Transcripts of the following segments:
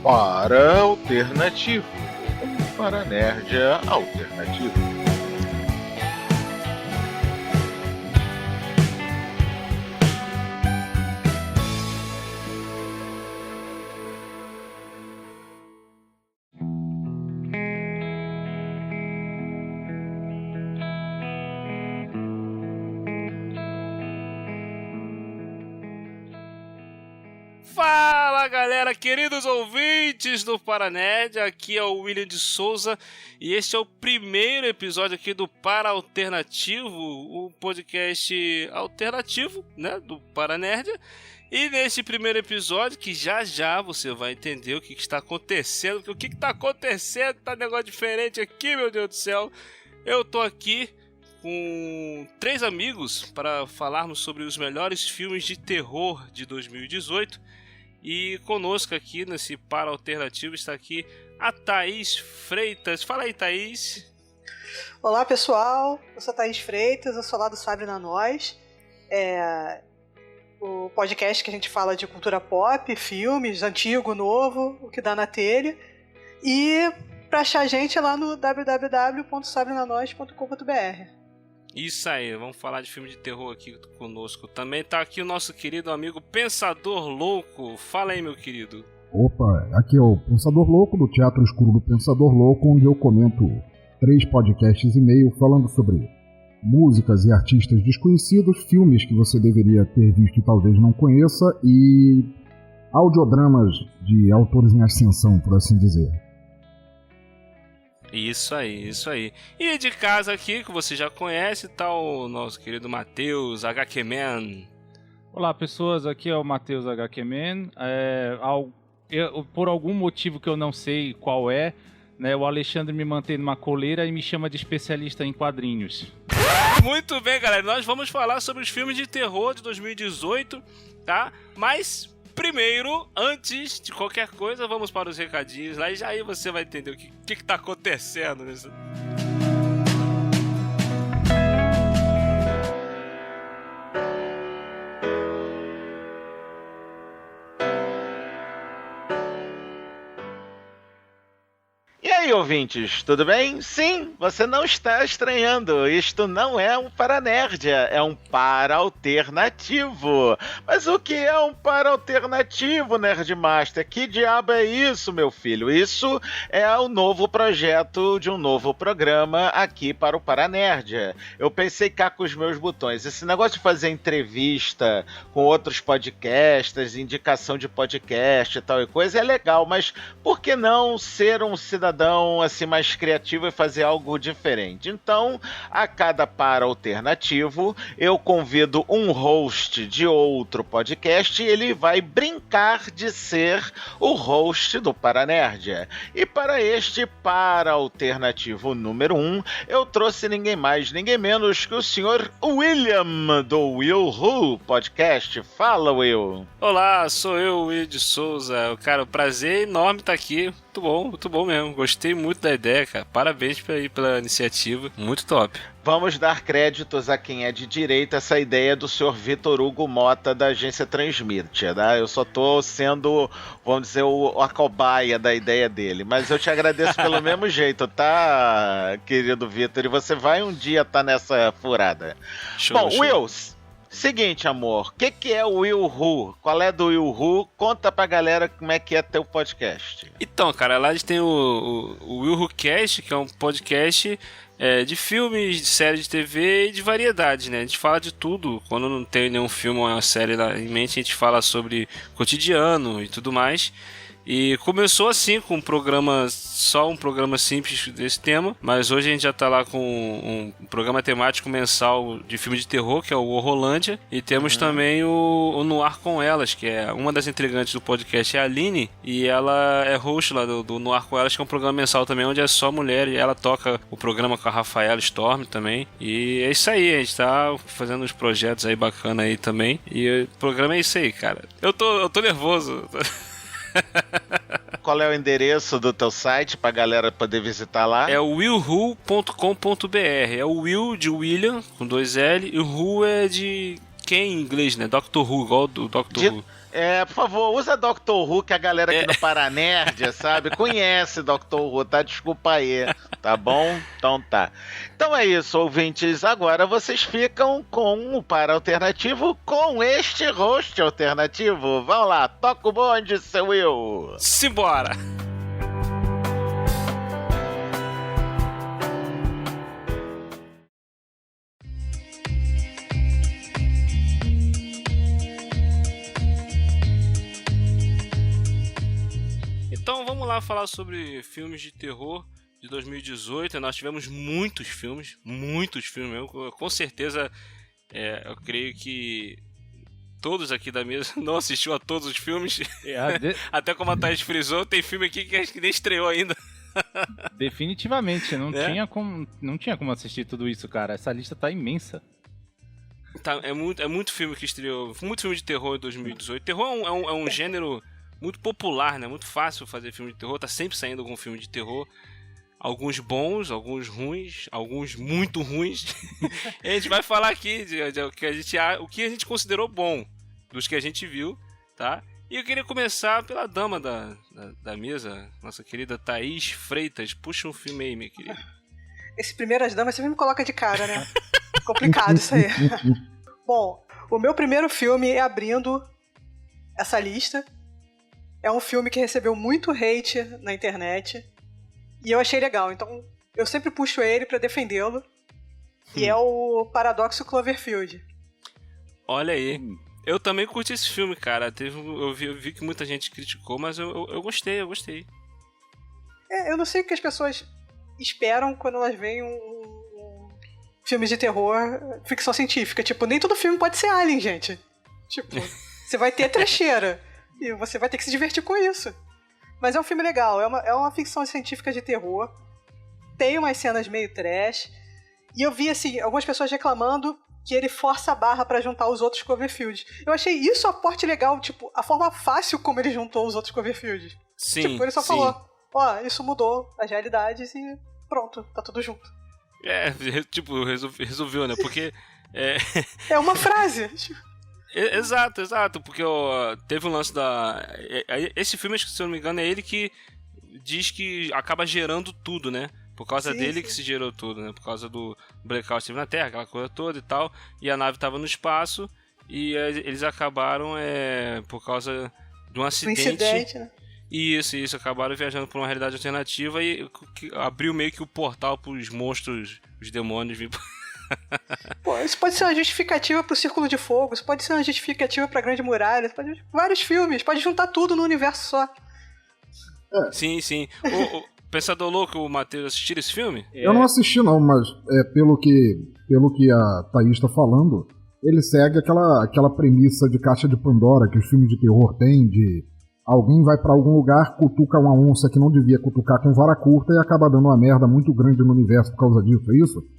Para Alternativo, para Nerdia Alternativo. Fala galera, queridos ouvintes do Paranerd, aqui é o William de Souza e este é o primeiro episódio aqui do Para Alternativo, o podcast alternativo, né, do Paranerd. E nesse primeiro episódio, que já você vai entender o que está acontecendo, porque o que está acontecendo, tá um negócio diferente aqui, meu Deus do céu. Eu tô aqui com 3 amigos para falarmos sobre os melhores filmes de terror de 2018. E conosco aqui nesse Para Alternativo está aqui a Thaís Freitas. Fala aí, Thaís. Olá, pessoal. Eu sou a Thaís Freitas, eu sou lá do Sabre na Nós. O podcast que a gente fala de cultura pop, filmes, antigo, novo, o que dá na telha. E para achar a gente é lá no www.sabrenanois.com.br. Isso aí, vamos falar de filme de terror aqui conosco. Também tá aqui o nosso querido amigo Pensador Louco. Fala aí, meu querido. Opa, aqui é o Pensador Louco, do Teatro Escuro do Pensador Louco, onde eu comento 3 podcasts e meio falando sobre músicas e artistas desconhecidos, filmes que você deveria ter visto e talvez não conheça, e audiodramas de autores em ascensão, por assim dizer. Isso aí. E de casa aqui, que você já conhece, tá o nosso querido Matheus HQ Man. Olá, pessoas, aqui é o Matheus HQ Man. Por algum motivo que eu não sei qual é, né, o Alexandre me mantém numa coleira e me chama de especialista em quadrinhos. Muito bem, galera, nós vamos falar sobre os filmes de terror de 2018, tá? Mas primeiro, antes de qualquer coisa, vamos para os recadinhos lá e já aí você vai entender o que tá acontecendo nisso. E aí, ouvintes, tudo bem? Sim, você não está estranhando. Isto não é um Paranerdia, é um para-alternativo. Mas o que é um para-alternativo, Nerdmaster? Que diabo é isso, meu filho? Isso é o novo projeto de um novo programa aqui para o Paranerdia. Eu pensei cá com os meus botões. Esse negócio de fazer entrevista com outros podcasts, indicação de podcast e tal e coisa é legal, mas por que não ser um cidadão assim mais criativo e fazer algo diferente? Então, a cada para alternativo, eu convido um host de outro podcast e ele vai brincar de ser o host do Paranerdia. E para este para alternativo número 1, eu trouxe ninguém mais, ninguém menos que o senhor William do Will Who Podcast. Fala, Will. Olá, sou eu, Will de Souza. Cara, o prazer enorme estar aqui. Muito bom mesmo. Gostei muito da ideia, cara. Parabéns pela iniciativa. Muito top. Vamos dar créditos a quem é de direita. Essa ideia do senhor Vitor Hugo Mota, da agência Transmit, né? Eu só tô sendo, vamos dizer, a cobaia da ideia dele. Mas eu te agradeço pelo mesmo jeito, tá, querido Vitor? E você vai um dia estar nessa furada. Show. Will, seguinte, amor, o que é o Will Who? Qual é do Will Who? Conta pra galera como é que é teu podcast. Então, cara, lá a gente tem o Will Who Cast, que é um podcast de filmes, de séries de TV e de variedades, né? A gente fala de tudo. Quando não tem nenhum filme ou uma série lá em mente, a gente fala sobre cotidiano e tudo mais. E começou assim com um programa simples desse tema, mas hoje a gente já tá lá com um programa temático mensal de filme de terror, que é o Horrorlândia, e temos também o Noir com Elas, que é uma das integrantes do podcast, é a Aline, e ela é host lá do Noir com Elas, que é um programa mensal também, onde é só mulher, e ela toca o programa com a Rafaela Storm também, e é isso aí, a gente tá fazendo uns projetos aí bacana aí também, e o programa é isso aí, cara. Eu tô nervoso. Qual é o endereço do teu site pra galera poder visitar lá? É o willwho.com.br. É o Will de William, com 2 L, e o Who é de Ken em inglês, né? Doctor Who, igual do Doctor Who. Por favor, usa Doctor Who, que a galera aqui no Paranerd, sabe, conhece Doctor Who, tá? Desculpa aí, tá bom? Então tá. Então é isso, ouvintes. Agora vocês ficam com o Para Alternativo com este host alternativo. Vão lá, toca o bonde, seu Will. Simbora! Então vamos lá falar sobre filmes de terror de 2018. Nós tivemos muitos filmes. Eu, com certeza, eu creio que todos aqui da mesa não assistiu a todos os filmes. Até como a Thaís frisou, tem filme aqui que acho que nem estreou ainda. Definitivamente, não tinha como assistir tudo isso, cara. Essa lista tá imensa. É muito filme que estreou, muito filme de terror em 2018. Terror é um gênero muito popular, né? Muito fácil fazer filme de terror. Tá sempre saindo algum filme de terror. Alguns bons, alguns ruins, alguns muito ruins. E a gente vai falar aqui de o que a gente considerou bom dos que a gente viu, tá? E eu queria começar pela dama da mesa, nossa querida Thaís Freitas. Puxa um filme aí, minha querida. Esse Primeiras Damas sempre me coloca de cara, né? Complicado isso aí. Bom, o meu primeiro filme é abrindo essa lista. É um filme que recebeu muito hate na internet. E eu achei legal, então eu sempre puxo ele pra defendê-lo. E é o Paradoxo Cloverfield. Olha aí. Eu também curti esse filme, cara. Eu vi que muita gente criticou, mas eu gostei. Eu não sei o que as pessoas esperam quando elas veem filmes de terror, ficção científica. Tipo, nem todo filme pode ser Alien, gente. Tipo, você vai ter trecheira. E você vai ter que se divertir com isso. Mas é um filme legal, é uma ficção científica de terror. Tem umas cenas meio trash. E eu vi, assim, algumas pessoas reclamando que ele força a barra pra juntar os outros Cloverfield. Eu achei isso um aporte legal, tipo, a forma fácil como ele juntou os outros Cloverfield. Sim, tipo, ele só falou, isso mudou as realidades e pronto, tá tudo junto. Tipo, resolveu, né? Porque... É uma frase. Exato, porque teve um lance esse filme, acho que se eu não me engano, é ele que diz que acaba gerando tudo, né? Por causa dele que se gerou tudo, né? Por causa do blackout que teve na Terra, aquela coisa toda e tal. E a nave estava no espaço e eles acabaram, por causa de um acidente. Incidente, né? Isso, acabaram viajando por uma realidade alternativa e abriu meio que o portal pros monstros, os demônios vir. Pô, isso pode ser uma justificativa pro Círculo de Fogo, isso pode ser uma justificativa pra Grande Muralha, vários filmes, pode juntar tudo no universo só. Sim. O Pensador Louco, o Matheus, assistiu esse filme? Eu não assisti não, mas pelo que a Thaís tá falando, ele segue aquela premissa de caixa de Pandora que os filmes de terror têm, de alguém vai pra algum lugar, cutuca uma onça que não devia cutucar com vara curta e acaba dando uma merda muito grande no universo por causa disso, é isso?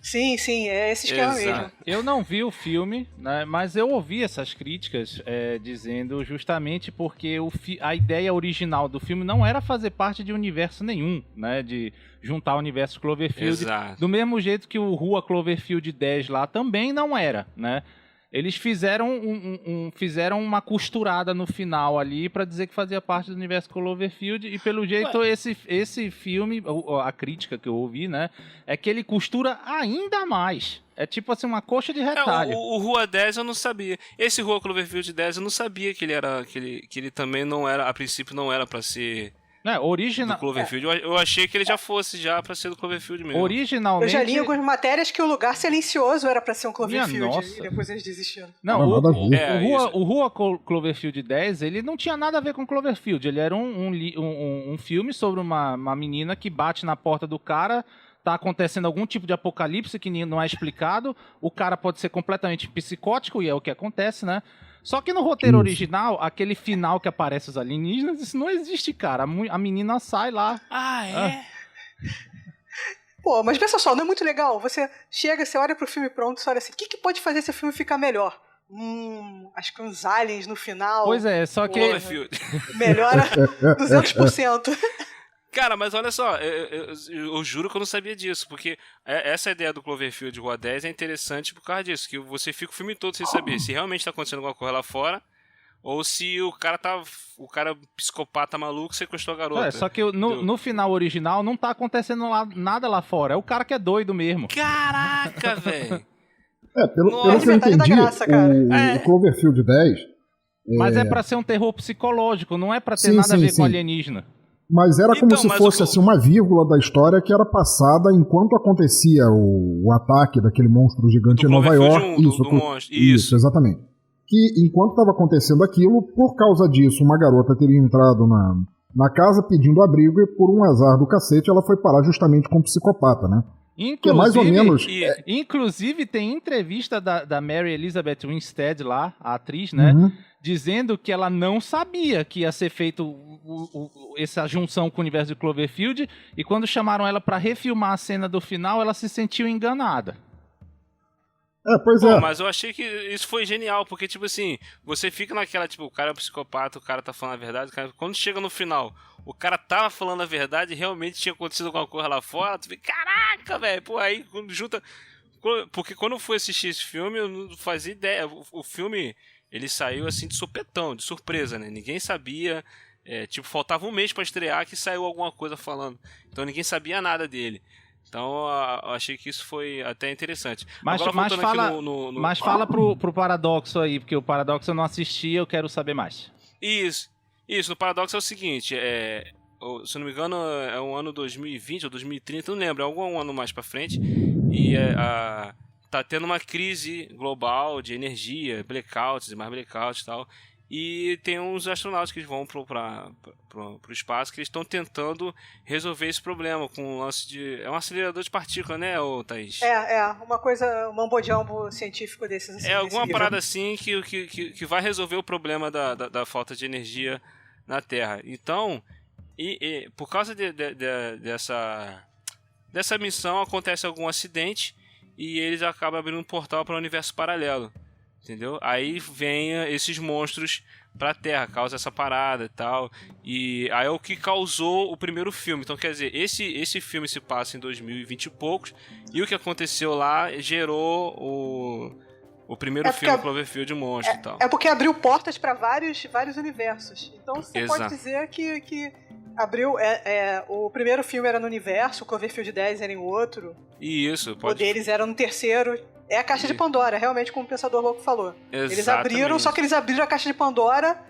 Sim, é esse esquema mesmo. Eu não vi o filme, né, mas eu ouvi essas críticas dizendo justamente porque a ideia original do filme não era fazer parte de universo nenhum, né, de juntar o universo Cloverfield. Exato. Do mesmo jeito que o Rua Cloverfield 10 lá também não era, né? Eles fizeram fizeram uma costurada no final ali pra dizer que fazia parte do universo Cloverfield e pelo jeito esse filme, a crítica que eu ouvi, né, é que ele costura ainda mais. É tipo assim, uma coxa de retalho. O Rua 10 eu não sabia. Esse Rua Cloverfield 10 eu não sabia que ele também não era, a princípio não era pra ser... original. Do Cloverfield. Eu achei que ele já fosse pra ser do Cloverfield mesmo. Originalmente... Eu já li algumas matérias que o Lugar Silencioso era pra ser um Cloverfield e depois eles desistiram. Não, o Rua Cloverfield 10, ele não tinha nada a ver com Cloverfield. Ele era um filme sobre uma menina que bate na porta do cara, tá acontecendo algum tipo de apocalipse que não é explicado, o cara pode ser completamente psicótico, e é o que acontece, né? Só que no roteiro original, aquele final que aparece os alienígenas, isso não existe, cara. A menina sai lá. Pô, mas pensa só, não é muito legal? Você chega, você olha pro filme pronto, você olha assim, o que pode fazer esse filme ficar melhor? Acho que uns aliens no final. Pois é, só que... Cloverfield. Melhora 200%. Cara, mas olha só, eu juro que eu não sabia disso, porque essa ideia do Cloverfield Rua 10 é interessante por causa disso, que você fica o filme todo sem saber se realmente tá acontecendo alguma coisa lá fora, ou se o cara psicopata maluco sequestrou a garota. Só que no final original não tá acontecendo nada lá fora, é o cara que é doido mesmo. Caraca, velho! Pelo que eu entendi, graça, o Cloverfield 10... Mas é pra ser um terror psicológico, não é pra ter Sim, nada a ver sim. com alienígena. Mas era como Então, se fosse assim, uma vírgula da história que era passada enquanto acontecia o ataque daquele monstro gigante em Nova York. Isso, exatamente. Que enquanto estava acontecendo aquilo, por causa disso, uma garota teria entrado na casa pedindo abrigo e por um azar do cacete ela foi parar justamente com um psicopata, né? Inclusive, mais ou menos, inclusive tem entrevista da Mary Elizabeth Winstead lá, a atriz, né? Uhum. Dizendo que ela não sabia que ia ser feito essa junção com o universo de Cloverfield, e quando chamaram ela pra refilmar a cena do final, ela se sentiu enganada. Pois é. Mas eu achei que isso foi genial, porque, tipo assim, você fica naquela, tipo, o cara é um psicopata, o cara tá falando a verdade, quando chega no final, o cara tava falando a verdade e realmente tinha acontecido alguma coisa lá fora, tu fica, caraca, velho, pô, aí quando junta... Porque quando eu fui assistir esse filme, eu não fazia ideia, o filme, ele saiu, assim, de sopetão, de surpresa, né, ninguém sabia, faltava um mês pra estrear que saiu alguma coisa falando, então ninguém sabia nada dele. Então, eu achei que isso foi até interessante. Mas fala pro Paradoxo aí, porque o Paradoxo eu não assisti, eu quero saber mais. Isso, no Paradoxo é o seguinte, se não me engano, é um ano 2020 ou 2030, não lembro, é algum ano mais pra frente, e tá tendo uma crise global de energia, blackouts e mais blackouts e tal, e tem uns astronautas que vão pro espaço que eles estão tentando resolver esse problema com um lance de... É um acelerador de partícula, né, Thaís? Uma coisa, um mambo-jumbo científico desses. Assim, alguma parada assim que vai resolver o problema da falta de energia na Terra. Então, por causa dessa missão, acontece algum acidente e eles acabam abrindo um portal para o universo paralelo. Entendeu? Aí vem esses monstros pra Terra, causa essa parada e tal. E aí é o que causou o primeiro filme. Então, quer dizer, esse filme se passa em 2020 e poucos. E o que aconteceu lá gerou o primeiro filme Cloverfield Monstro e tal. É porque abriu portas pra vários universos. Então você pode dizer que abriu... o primeiro filme era no universo, o Cloverfield 10 era em outro. Isso, O deles era no terceiro. É a caixa de Pandora, realmente, como o Pensador Louco falou. Exatamente. Eles abriram, só que eles abriram a caixa de Pandora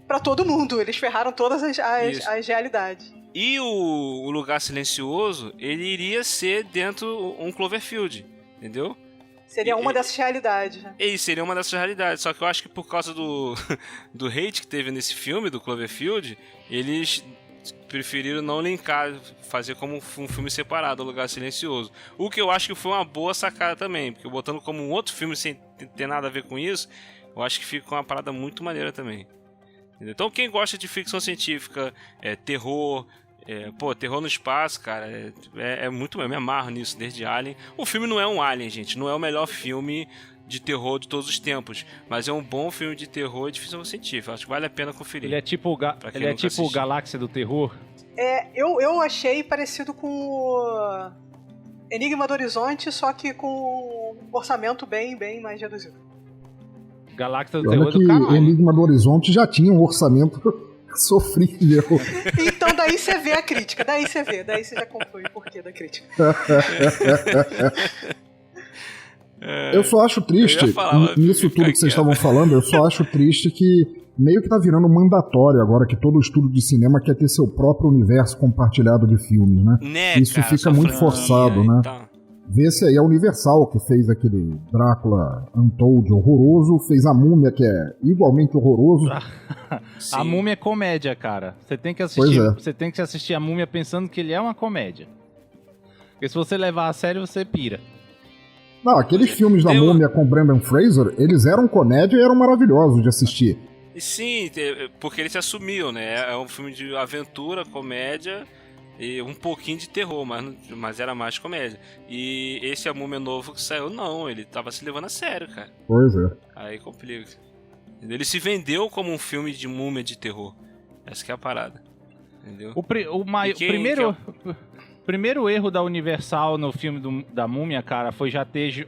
pra todo mundo. Eles ferraram todas as realidades. E o Lugar Silencioso, ele iria ser dentro um Cloverfield, entendeu? Seria uma dessas realidades, né? Seria uma dessas realidades. Só que eu acho que por causa do hate que teve nesse filme, do Cloverfield, eles preferiram não linkar, fazer como um filme separado, O Lugar Silencioso. O que eu acho que foi uma boa sacada também, porque botando como um outro filme sem ter nada a ver com isso, eu acho que fica uma parada muito maneira também. Entendeu? Então quem gosta de ficção científica, terror, terror no espaço, cara, é muito... Eu me amarro nisso, desde Alien. O filme não é um Alien, gente, não é o melhor filme de terror de todos os tempos, mas é um bom filme de terror e de ficção científica. Acho que vale a pena conferir. Ele é tipo o Galáxia do Terror? Eu achei parecido com o Enigma do Horizonte, só que com um orçamento bem mais reduzido. Galáxia do Terror do caralho. Enigma do Horizonte já tinha um orçamento sofrível. Então daí você vê a crítica, daí você já conclui o porquê da crítica. Eu só acho triste, nisso tudo que vocês estavam falando, eu só acho triste que meio que tá virando mandatório agora que todo estúdio de cinema quer ter seu próprio universo compartilhado de filmes, né? Isso cara, fica muito forçado, né? Então. Vê-se aí a Universal, que fez aquele Drácula Untold horroroso, fez a Múmia, que é igualmente horroroso. A Múmia é comédia, cara. Você tem que assistir, você tem que assistir a Múmia pensando que ele é uma comédia. Porque se você levar a sério, você pira. Não, aqueles filmes da Múmia com Brendan Fraser, eles eram comédia e eram maravilhosos de assistir. Sim, porque eles se assumiam, né? É um filme de aventura, comédia e um pouquinho de terror, mas era mais comédia. E esse A Múmia novo que saiu, não, ele tava se levando a sério, cara. Pois é. Aí complica. Ele se vendeu como um filme de múmia de terror. Essa que é a parada. Entendeu? Primeiro erro da Universal no filme da Múmia, cara, foi já ter...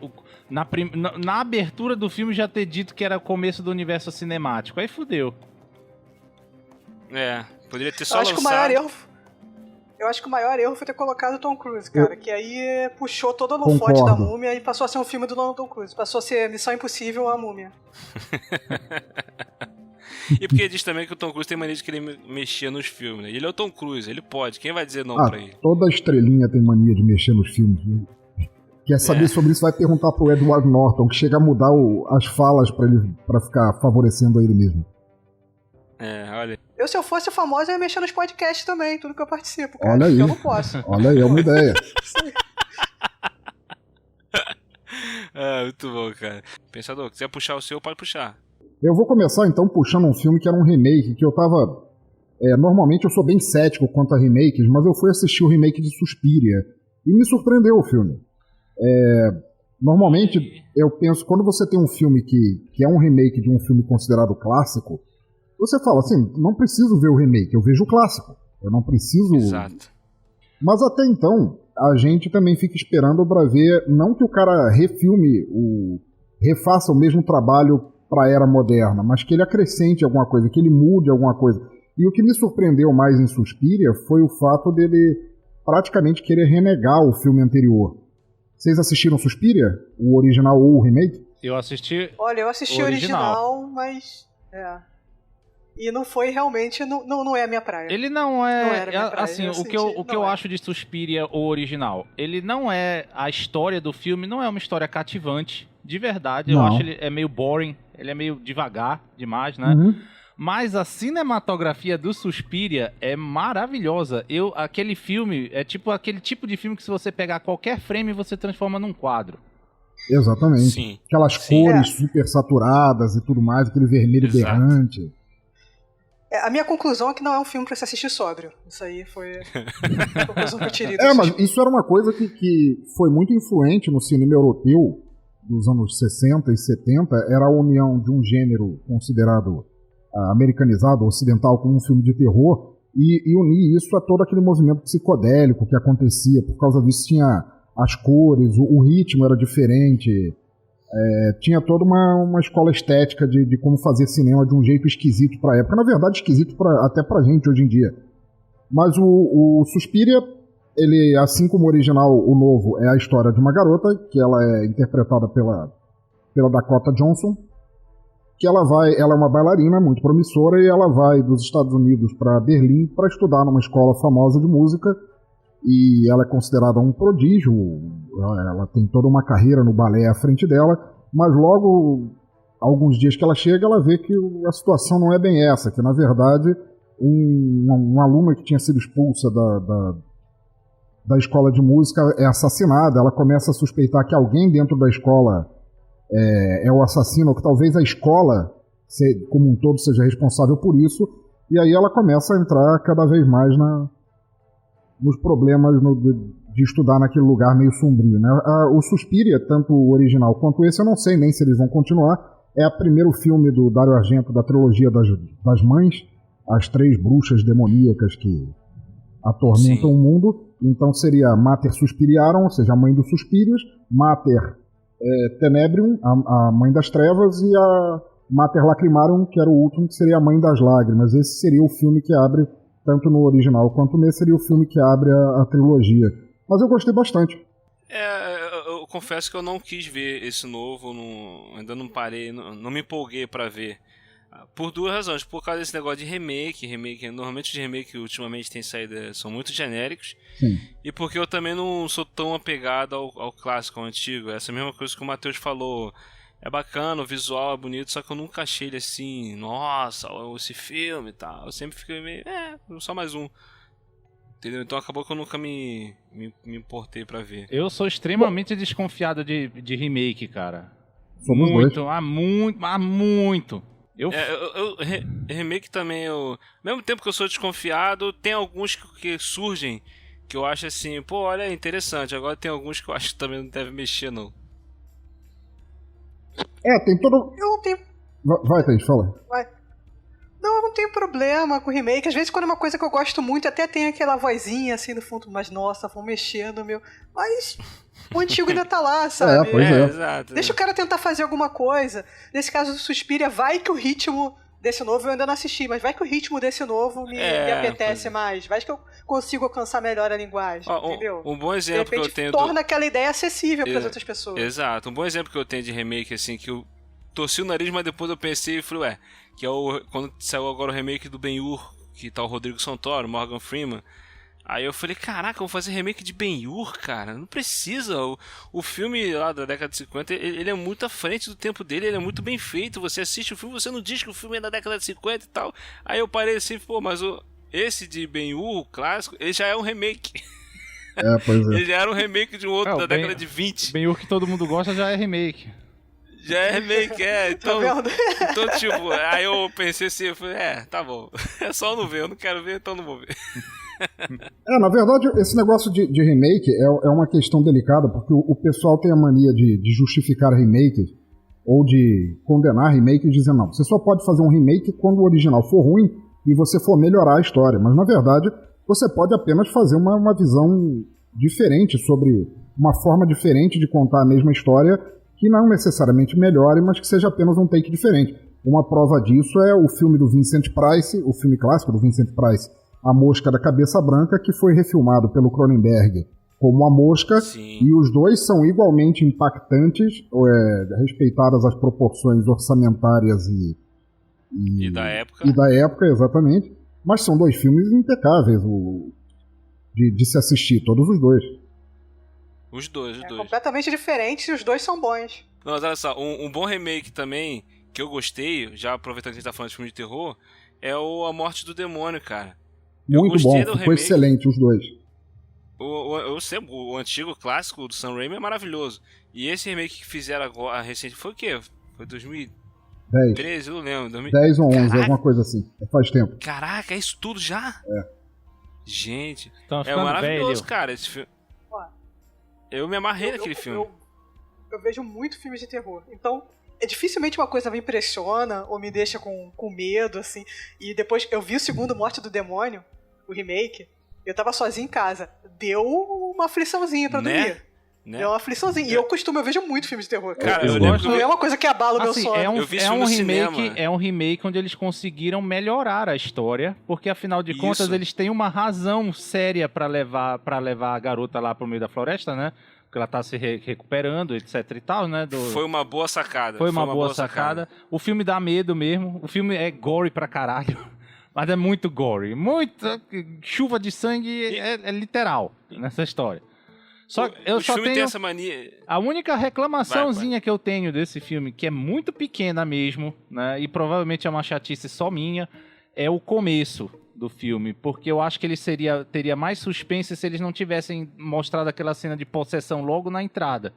Na abertura do filme já ter dito que era o começo do universo cinemático. Aí fudeu. Poderia ter só Eu acho que o maior erro foi ter colocado o Tom Cruise, cara. Que aí puxou todo o holofote da Múmia e passou a ser um filme do Tom Cruise. Passou a ser Missão Impossível, a Múmia. E porque diz também que o Tom Cruise tem mania de querer mexer nos filmes, né? Ele é o Tom Cruise, ele pode. Quem vai dizer não pra ele? Toda estrelinha tem mania de mexer nos filmes. Né? Quer saber sobre isso, vai perguntar pro Edward Norton, que chega a mudar as falas pra ficar favorecendo a ele mesmo. Olha. Se eu fosse famosa, eu ia mexer nos podcasts também, tudo que eu participo, cara. Olha aí. Eu não posso. Olha aí, é uma ideia. Muito bom, cara. Pensador, quiser puxar o seu, pode puxar. Eu vou começar então puxando um filme que era um remake, que eu tava... normalmente eu sou bem cético quanto a remakes, mas eu fui assistir o remake de Suspiria e me surpreendeu o filme. Normalmente eu penso, quando você tem um filme que é um remake de um filme considerado clássico, você fala assim, não preciso ver o remake, eu vejo o clássico. Eu não preciso... Exato. Mas até então, a gente também fica esperando pra ver, não que o cara refaça o mesmo trabalho pra era moderna, mas que ele acrescente alguma coisa, que ele mude alguma coisa. E o que me surpreendeu mais em Suspiria foi o fato dele praticamente querer renegar o filme anterior. Vocês assistiram Suspiria? O original ou o remake? Eu assisti... Olha, eu assisti o original, mas... E não foi realmente... Não é a minha praia. Ele não é... Não era a minha praia. Assim, o que eu acho de Suspiria, o original, ele não é... A história do filme não é uma história cativante, de verdade. Não. Eu acho ele é meio boring, ele é meio devagar demais, né? Uhum. Mas a cinematografia do Suspiria é maravilhosa. Aquele filme é tipo aquele tipo de filme que se você pegar qualquer frame, você transforma num quadro. Exatamente. Sim. Aquelas cores super saturadas e tudo mais, aquele vermelho berrante. A minha conclusão é que não é um filme pra se assistir sóbrio. Isso aí foi a conclusão que eu tirei. Mas isso era uma coisa que foi muito influente no cinema europeu dos anos 60 e 70. Era a união de um gênero considerado americanizado, ocidental, como um filme de terror, e unir isso a todo aquele movimento psicodélico que acontecia. Por causa disso tinha as cores, o ritmo era diferente. Tinha toda uma escola estética de como fazer cinema de um jeito esquisito pra época. Na verdade, esquisito até pra gente hoje em dia. Mas o Suspiria, ele, assim como o original, o novo, é a história de uma garota, que ela é interpretada pela Dakota Johnson, que ela é uma bailarina muito promissora e ela vai dos Estados Unidos para Berlim para estudar numa escola famosa de música. E ela é considerada um prodígio, ela tem toda uma carreira no balé à frente dela, mas logo, alguns dias que ela chega, ela vê que a situação não é bem essa, que na verdade uma aluna que tinha sido expulsa da escola de música é assassinada. Ela começa a suspeitar que alguém dentro da escola é o assassino, ou que talvez a escola como um todo seja responsável por isso, e aí ela começa a entrar cada vez mais nos problemas de estudar naquele lugar meio sombrio, né? O Suspiria, tanto o original quanto esse, eu não sei nem se eles vão continuar. É o primeiro filme do Dario Argento da trilogia das mães, as 3 bruxas demoníacas que atormentam o mundo. Então seria Mater Suspiriarum, ou seja, a mãe dos suspírios, Mater Tenebrium, a mãe das trevas, e a Mater Lacrimarum, que era o último, que seria a mãe das lágrimas. Esse seria o filme que abre, tanto no original quanto nesse, seria o filme que abre a trilogia. Mas eu gostei bastante. Eu confesso que eu não quis ver esse novo, ainda não parei, não me empolguei pra ver. Por 2 razões. Por causa desse negócio de remake. Normalmente os remakes ultimamente têm saído, são muito genéricos. Sim. E porque eu também não sou tão apegado ao clássico, ao antigo. Essa mesma coisa que o Matheus falou. É bacana, o visual é bonito, só que eu nunca achei ele assim, nossa, esse filme e tal. Eu sempre fiquei meio, só mais um. Entendeu? Então acabou que eu nunca me importei pra ver. Eu sou extremamente desconfiado de remake, cara. Somos muito, dois. muito. Remake também, ao mesmo tempo que eu sou desconfiado, tem alguns que surgem que eu acho assim, pô, olha, é interessante. Agora tem alguns que eu acho que também não deve mexer, não. Tem todo... Eu não tenho... Vai, Thaís, fala. Não, eu tenho problema com remake. Às vezes, quando é uma coisa que eu gosto muito, até tem aquela vozinha assim no fundo, mas nossa, vão mexendo, meu. Mas o antigo ainda tá lá, sabe? Pois é. Exato. Deixa o cara tentar fazer alguma coisa. Nesse caso do Suspiria, vai que o ritmo desse novo eu ainda não assisti, mas vai que o ritmo desse novo me apetece mais. Vai que eu consigo alcançar melhor a linguagem, entendeu? Um bom exemplo que eu tenho torna aquela ideia acessível para as outras pessoas. Exato. Um bom exemplo que eu tenho de remake, assim, que eu torci o nariz, mas depois eu pensei e falei, que é quando saiu agora o remake do Ben-Hur, que tá o Rodrigo Santoro, Morgan Freeman. Aí eu falei, caraca, eu vou fazer remake de Ben-Hur, cara, não precisa. O filme lá da década de 50, ele é muito à frente do tempo dele, ele é muito bem feito. Você assiste o filme, você não diz que o filme é da década de 50 e tal. Aí eu parei assim, mas esse de Ben-Hur, o clássico, ele já é um remake. Pois é. Ele já era um remake de um outro da década de 20. Ben-Hur que todo mundo gosta já é remake. Já é remake, então, Tá vendo? então, tipo, aí eu pensei assim, eu falei, tá bom, é só eu não ver, eu não quero ver, então não vou ver. Na verdade, esse negócio de remake é uma questão delicada, porque o pessoal tem a mania de justificar remakes, ou de condenar remake e dizer, não, você só pode fazer um remake quando o original for ruim e você for melhorar a história, mas na verdade, você pode apenas fazer uma visão diferente sobre uma forma diferente de contar a mesma história, que não necessariamente melhore, mas que seja apenas um take diferente. Uma prova disso é o filme do Vincent Price, o filme clássico do Vincent Price, A Mosca da Cabeça Branca, que foi refilmado pelo Cronenberg como A Mosca. Sim. E os dois são igualmente impactantes, respeitadas as proporções orçamentárias e da época. E da época, exatamente. Mas são dois filmes impecáveis de se assistir, todos os dois. Os dois. Completamente diferentes e os dois são bons. Não, mas olha só, um bom remake também, que eu gostei, já aproveitando que a gente tá falando de filme de terror, é A Morte do Demônio, cara. Muito bom, ficou excelente os dois. O antigo clássico do Sam Raimi é maravilhoso. E esse remake que fizeram agora, recente, foi o quê? Foi 2013, eu não lembro. 10 ou 11, alguma coisa assim. Faz tempo. Caraca, é isso tudo já? Gente, é maravilhoso, velho. Cara, esse filme. Eu me amarrei naquele filme. Eu vejo muito filmes de terror. Então, dificilmente uma coisa me impressiona ou me deixa com medo, assim. E depois eu vi o segundo Morte do Demônio, o remake, eu tava sozinho em casa. Deu uma afliçãozinha pra dormir. Deu uma afliçãozinha. E eu vejo muito filmes de terror. Cara, não é uma coisa que abala o meu sono. É um remake onde eles conseguiram melhorar a história, porque afinal de contas eles têm uma razão séria pra levar a garota lá pro meio da floresta, né? Porque ela tá se recuperando, etc e tal, né? Foi uma boa sacada. Foi uma boa sacada. O filme dá medo mesmo. O filme é gore pra caralho. Mas é muito gore. Muita chuva de sangue é literal nessa história. Eu só tenho tem essa mania. A única reclamaçãozinha que eu tenho desse filme, que é muito pequena mesmo, né? E provavelmente é uma chatice só minha, é o começo do filme, porque eu acho que ele teria mais suspense se eles não tivessem mostrado aquela cena de possessão logo na entrada.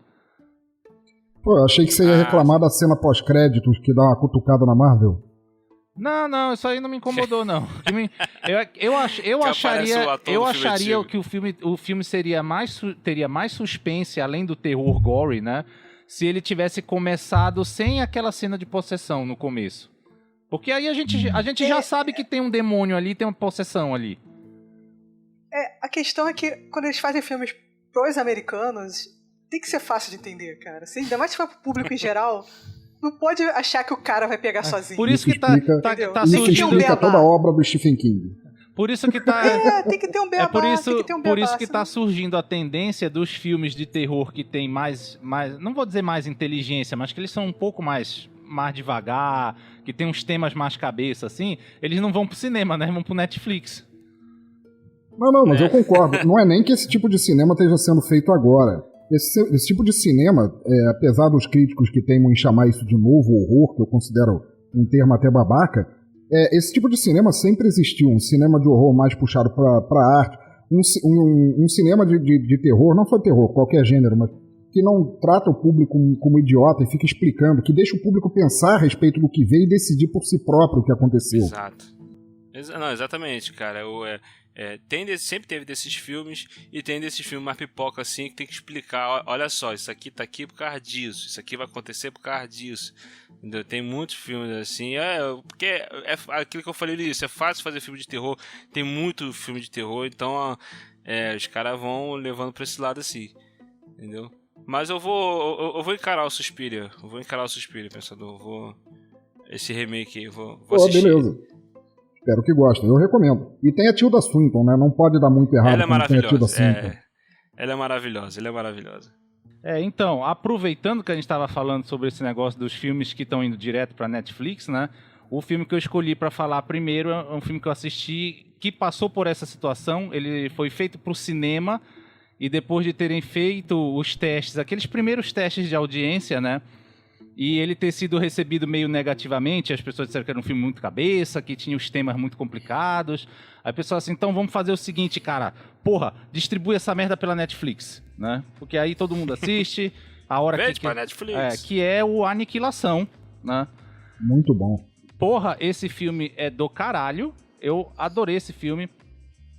Pô, eu achei que você ia reclamar da cena pós-créditos que dá uma cutucada na Marvel. Não, isso aí não me incomodou, não. Eu acharia que o filme teria mais suspense, além do terror gore, né? Se ele tivesse começado sem aquela cena de possessão no começo. Porque aí a gente já sabe que tem um demônio ali, tem uma possessão ali. A questão é que quando eles fazem filmes pros americanos, tem que ser fácil de entender, cara. Assim, ainda mais se for pro público em geral, não pode achar que o cara vai pegar sozinho. Por isso que tá surgindo... Isso explica toda a obra do Stephen King. Por isso que tá... tem que ter um beabá, por isso que tá surgindo a tendência dos filmes de terror que tem mais... Não vou dizer mais inteligência, mas que eles são um pouco mais devagar, que tem uns temas mais cabeça, assim. Eles não vão pro cinema, né? Vão pro Netflix. Não, mas eu concordo. Não é nem que esse tipo de cinema esteja sendo feito agora. Esse tipo de cinema, apesar dos críticos que teimam em chamar isso de novo horror, que eu considero um termo até babaca, esse tipo de cinema sempre existiu. Um cinema de horror mais puxado para arte, um cinema de terror, não só terror, qualquer gênero, mas que não trata o público como idiota e fica explicando, que deixa o público pensar a respeito do que vê e decidir por si próprio o que aconteceu. Exato. Não, exatamente, cara. Sempre teve desses filmes, e tem desses filmes mais pipoca assim, que tem que explicar, olha só, isso aqui tá aqui por causa disso, isso aqui vai acontecer por causa disso, entendeu? Tem muitos filmes assim, porque é aquilo que eu falei nisso, é fácil fazer filme de terror, tem muito filme de terror, então os caras vão levando pra esse lado assim, entendeu? Mas eu vou encarar o Suspiria, Pensador, esse remake aí, vou assistir. Beleza. Espero que gostem, eu recomendo. E tem a Tilda Swinton, né? Não pode dar muito errado. Ela é maravilhosa. Ela é maravilhosa. Então, aproveitando que a gente estava falando sobre esse negócio dos filmes que estão indo direto para Netflix, né? O filme que eu escolhi para falar primeiro é um filme que eu assisti que passou por essa situação. Ele foi feito para o cinema e depois de terem feito os testes, aqueles primeiros testes de audiência, né? E ele ter sido recebido meio negativamente, as pessoas disseram que era um filme muito cabeça, que tinha os temas muito complicados. Aí o pessoal assim, então vamos fazer o seguinte, cara, distribui essa merda pela Netflix, né? Porque aí todo mundo assiste, a hora pra Netflix. que é o Aniquilação, né? Muito bom. Esse filme é do caralho, eu adorei esse filme.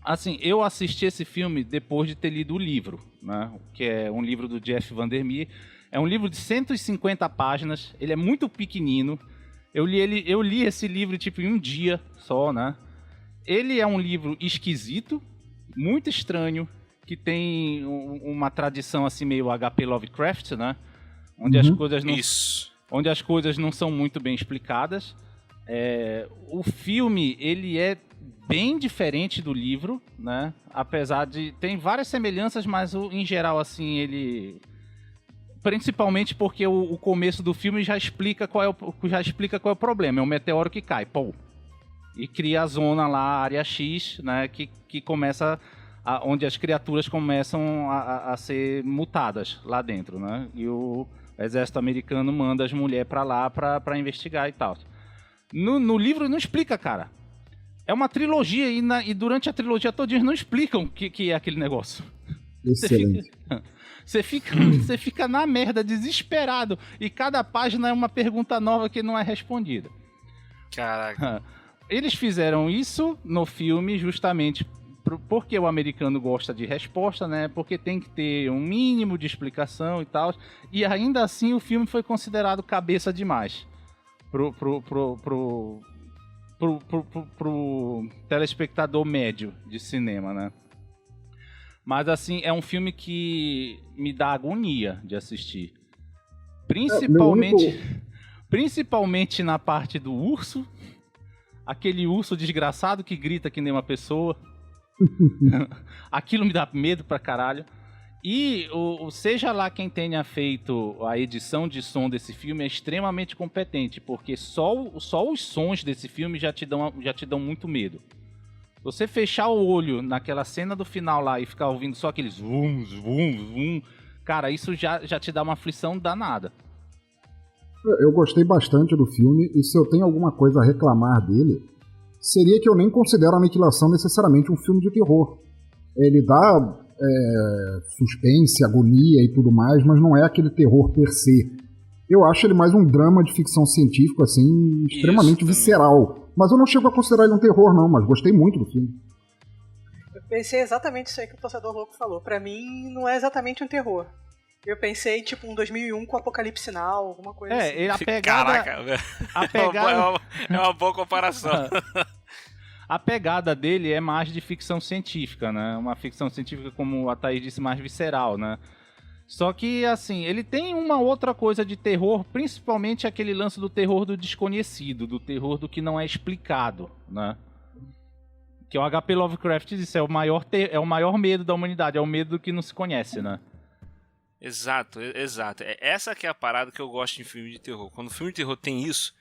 Assim, eu assisti esse filme depois de ter lido o livro, né? Que é um livro do Jeff Vandermeer. É um livro de 150 páginas, ele é muito pequenino. Eu li esse livro tipo em um dia só, né? Ele é um livro esquisito, muito estranho, que tem uma tradição assim meio HP Lovecraft, né? Onde as coisas não são muito bem explicadas. O filme, ele é bem diferente do livro, né? Apesar de... tem várias semelhanças, mas em geral, assim, ele... principalmente porque o começo do filme já explica qual é o problema. É um meteoro que cai, e cria a zona lá, a área X, né? Que começa... onde as criaturas começam a ser mutadas lá dentro, né? E o exército americano manda as mulheres pra lá pra investigar e tal. No livro não explica, cara. É uma trilogia e durante a trilogia toda eles não explicam o que é aquele negócio. Excelente. Você fica na merda, desesperado. E cada página é uma pergunta nova que não é respondida. Caraca. Eles fizeram isso no filme justamente porque o americano gosta de resposta, né? Porque tem que ter um mínimo de explicação e tal. E ainda assim o filme foi considerado cabeça demais pro telespectador médio de cinema, né? Mas assim, é um filme que me dá agonia de assistir. Principalmente na parte do urso. Aquele urso desgraçado que grita que nem uma pessoa. Aquilo me dá medo pra caralho. E seja lá quem tenha feito a edição de som desse filme é extremamente competente, porque só os sons desse filme já te dão muito medo. Você fechar o olho naquela cena do final lá e ficar ouvindo só aqueles vum, vum, vum, cara, isso já te dá uma aflição danada. Eu gostei bastante do filme, e se eu tenho alguma coisa a reclamar dele, seria que eu nem considero Aniquilação necessariamente um filme de terror. Ele dá suspense, agonia e tudo mais, mas não é aquele terror per se. Eu acho ele mais um drama de ficção científica, assim, extremamente visceral. Mas eu não chego a considerar ele um terror, não, mas gostei muito do filme. Eu pensei exatamente isso aí que o Torcedor Louco falou. Pra mim, não é exatamente um terror. Eu pensei, tipo, um 2001 com Apocalipse Now, alguma coisa assim. A pegada... Caraca, velho. É uma boa comparação. A pegada dele é mais de ficção científica, né? Uma ficção científica, como a Thaís disse, mais visceral, né? Só que, assim, ele tem uma outra coisa de terror, principalmente aquele lance do terror do desconhecido, do terror do que não é explicado, né? Que o HP Lovecraft disse, é o maior medo da humanidade, é o medo do que não se conhece, né? Exato. Essa que é a parada que eu gosto em filme de terror. Quando o filme de terror tem isso,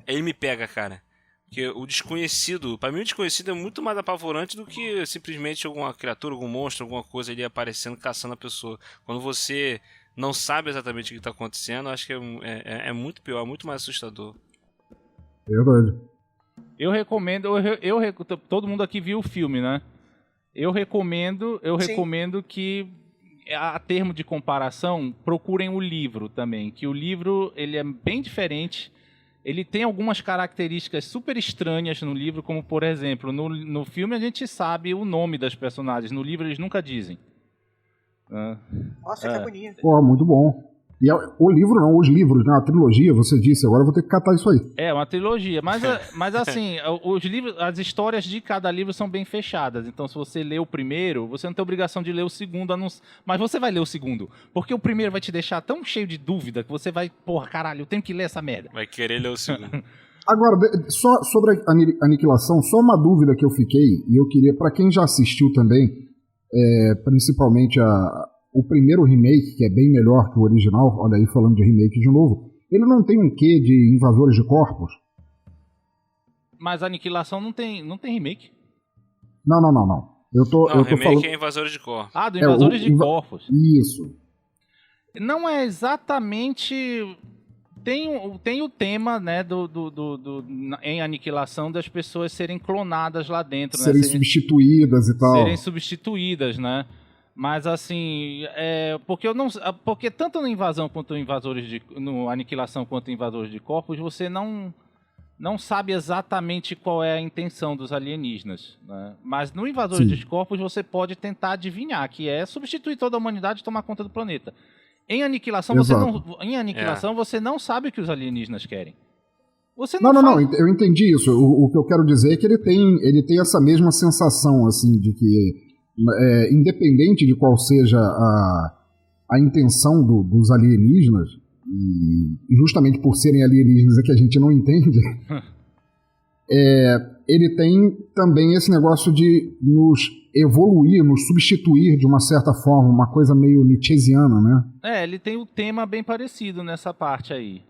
ele me pega, cara. Porque o desconhecido, pra mim o desconhecido é muito mais apavorante do que simplesmente alguma criatura, algum monstro, alguma coisa ali aparecendo, caçando a pessoa. Quando você não sabe exatamente o que está acontecendo, acho que é muito pior, é muito mais assustador. Verdade. Eu recomendo, todo mundo aqui viu o filme, né? Eu recomendo que, a termo de comparação, procurem o livro também, que o livro ele é bem diferente. ele tem algumas características super estranhas no livro, como, por exemplo, no filme a gente sabe o nome das personagens, no livro eles nunca dizem. Nossa, que agonia. Pô, muito bom. E o livro não, os livros, né? A trilogia, você disse, agora eu vou ter que catar isso aí. É, uma trilogia, mas assim, os livros, as histórias de cada livro são bem fechadas, então se você lê o primeiro, você não tem obrigação de ler o segundo, mas você vai ler o segundo, porque o primeiro vai te deixar tão cheio de dúvida que você vai, porra, caralho, eu tenho que ler essa merda. Vai querer ler o segundo. Agora, só sobre a Aniquilação, só uma dúvida que eu fiquei, e eu queria, pra quem já assistiu também, principalmente o primeiro remake, que é bem melhor que o original, olha aí falando de remake de novo, ele não tem um quê de invasores de corpos? Mas a Aniquilação não tem remake. Não. Eu tô remake falando... é Invasores de Corpos. Ah, do Invasores de Corpos. Isso. Não é exatamente... Tem o tema, né, em Aniquilação das pessoas serem clonadas lá dentro. Serem substituídas e tal. Serem substituídas, né? Mas assim, porque tanto no Invasão quanto no Aniquilação quanto em Invasores de Corpos, você não sabe exatamente qual é a intenção dos alienígenas, né? Mas no Invasores de Corpos você pode tentar adivinhar, que é substituir toda a humanidade e tomar conta do planeta. Em Aniquilação, você não sabe o que os alienígenas querem. Você não, eu entendi isso. O que eu quero dizer é que ele tem essa mesma sensação, assim, de que independente de qual seja a intenção dos alienígenas, e justamente por serem alienígenas é que a gente não entende, ele tem também esse negócio de nos evoluir, nos substituir de uma certa forma, uma coisa meio nietzscheana, né? Ele tem um tema bem parecido nessa parte aí.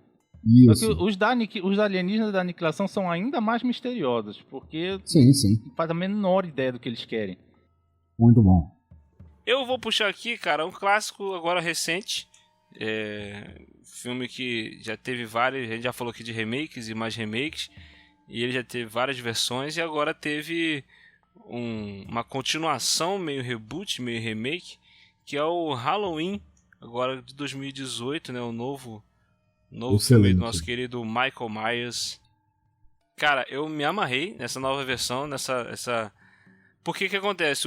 Isso. Os alienígenas da Aniquilação são ainda mais misteriosos, porque sim. Não faz a menor ideia do que eles querem. Muito bom. Eu vou puxar aqui, cara, um clássico agora recente. Filme que já teve vários, a gente já falou aqui de remakes e mais remakes, e ele já teve várias versões, e agora teve uma continuação, meio reboot, meio remake, que é o Halloween, agora de 2018, né, o novo filme do nosso querido Michael Myers. Cara, eu me amarrei nessa nova versão, Porque que acontece?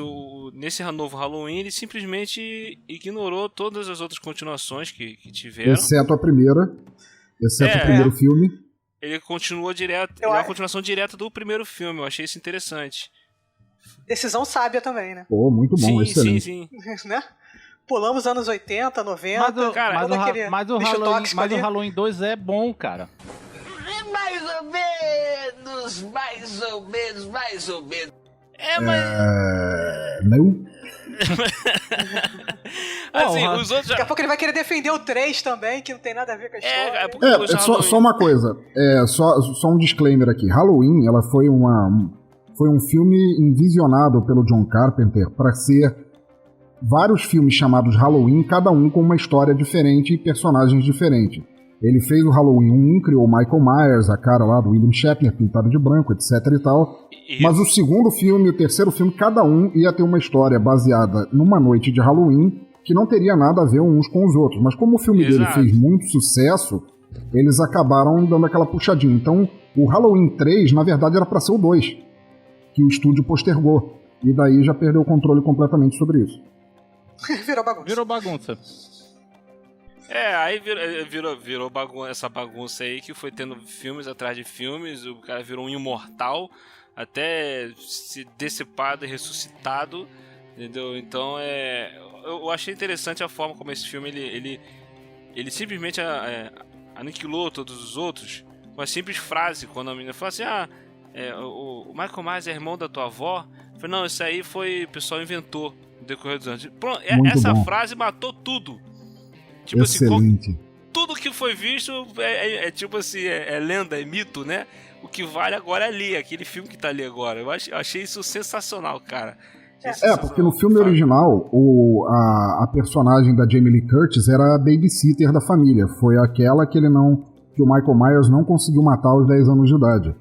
Nesse novo Halloween, ele simplesmente ignorou todas as outras continuações que tiveram. Exceto a primeira. Exceto o primeiro filme. Ele continua direto. Ele é uma continuação direta do primeiro filme. Eu achei isso interessante. Decisão sábia também, né? Pô, muito bom, excelente. Sim. Né? Pulamos anos 80, 90. Mas o Halloween 2 é bom, cara. Mais ou menos. Não? Assim, os outros Daqui a pouco ele vai querer defender o 3 também, que não tem nada a ver com a história. Só uma coisa. Só um disclaimer aqui. Halloween, ela foi um filme envisionado pelo John Carpenter para ser vários filmes chamados Halloween, cada um com uma história diferente e personagens diferentes. Ele fez o Halloween 1, criou o Michael Myers, a cara lá do William Shatner pintado de branco, etc e tal. Mas o segundo filme e o terceiro filme, cada um ia ter uma história baseada numa noite de Halloween que não teria nada a ver uns com os outros. Mas como o filme dele fez muito sucesso, eles acabaram dando aquela puxadinha. Então, o Halloween 3, na verdade, era para ser o 2, que o estúdio postergou. E daí já perdeu o controle completamente sobre isso. Virou bagunça. Aí virou essa bagunça aí que foi tendo filmes atrás de filmes, o cara virou um imortal, até se decepado e ressuscitado, entendeu? Então eu achei interessante a forma como esse filme ele simplesmente aniquilou todos os outros com uma simples frase. Quando a menina fala assim, o Michael Myers é irmão da tua avó, eu falei, não, isso aí o pessoal inventou no decorrer dos anos. Pronto, essa frase matou tudo. Tipo excelente. Assim, tudo que foi visto tipo assim, é lenda, é mito, né? O que vale agora é ali, aquele filme que tá ali agora. Eu achei isso sensacional, cara. Porque no filme original, a personagem da Jamie Lee Curtis era a babysitter da família. Foi aquela que o Michael Myers não conseguiu matar aos 10 anos de idade.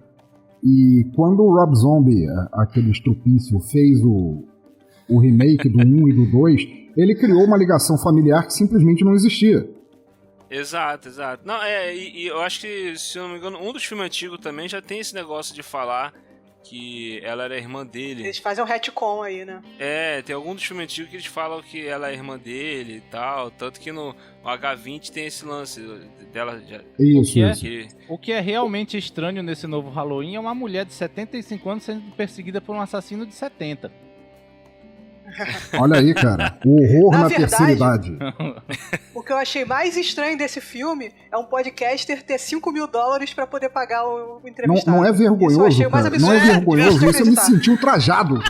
E quando o Rob Zombie, aquele estrupício, fez o remake do 1 e do 2, ele criou uma ligação familiar que simplesmente não existia. Exato. Não, e eu acho que, se eu não me engano, um dos filmes antigos também já tem esse negócio de falar que ela era irmã dele. Eles fazem um retcon aí, né? Tem algum dos filmes antigos que eles falam que ela é irmã dele e tal, tanto que no H20 tem esse lance dela. Isso. O que é realmente estranho nesse novo Halloween é uma mulher de 75 anos sendo perseguida por um assassino de 70. Olha aí, cara. O horror na verdade, terceira idade. O que eu achei mais estranho desse filme é um podcaster ter $5.000 pra poder pagar o entrevistado. Não é vergonhoso, cara. Não é vergonhoso. Isso eu me senti ultrajado.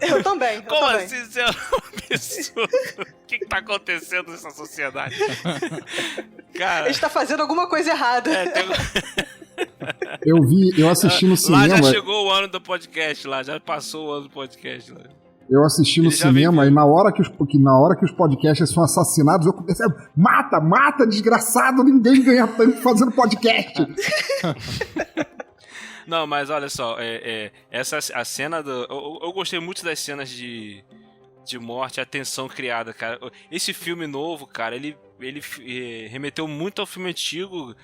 Eu também. Como assim, isso é um absurdo? O que tá acontecendo nessa sociedade? Cara, A gente tá fazendo alguma coisa errada. Eu assisti no cinema. Lá já chegou o ano do podcast, já passou o ano do podcast. Lá. Eu assisti no cinema e na hora que os podcasts são assassinados, eu comecei a... Mata, desgraçado, ninguém ganha tanto fazendo podcast. Não, mas olha só, a cena do... Eu gostei muito das cenas de morte, a tensão criada, cara. Esse filme novo, cara, ele remeteu muito ao filme antigo,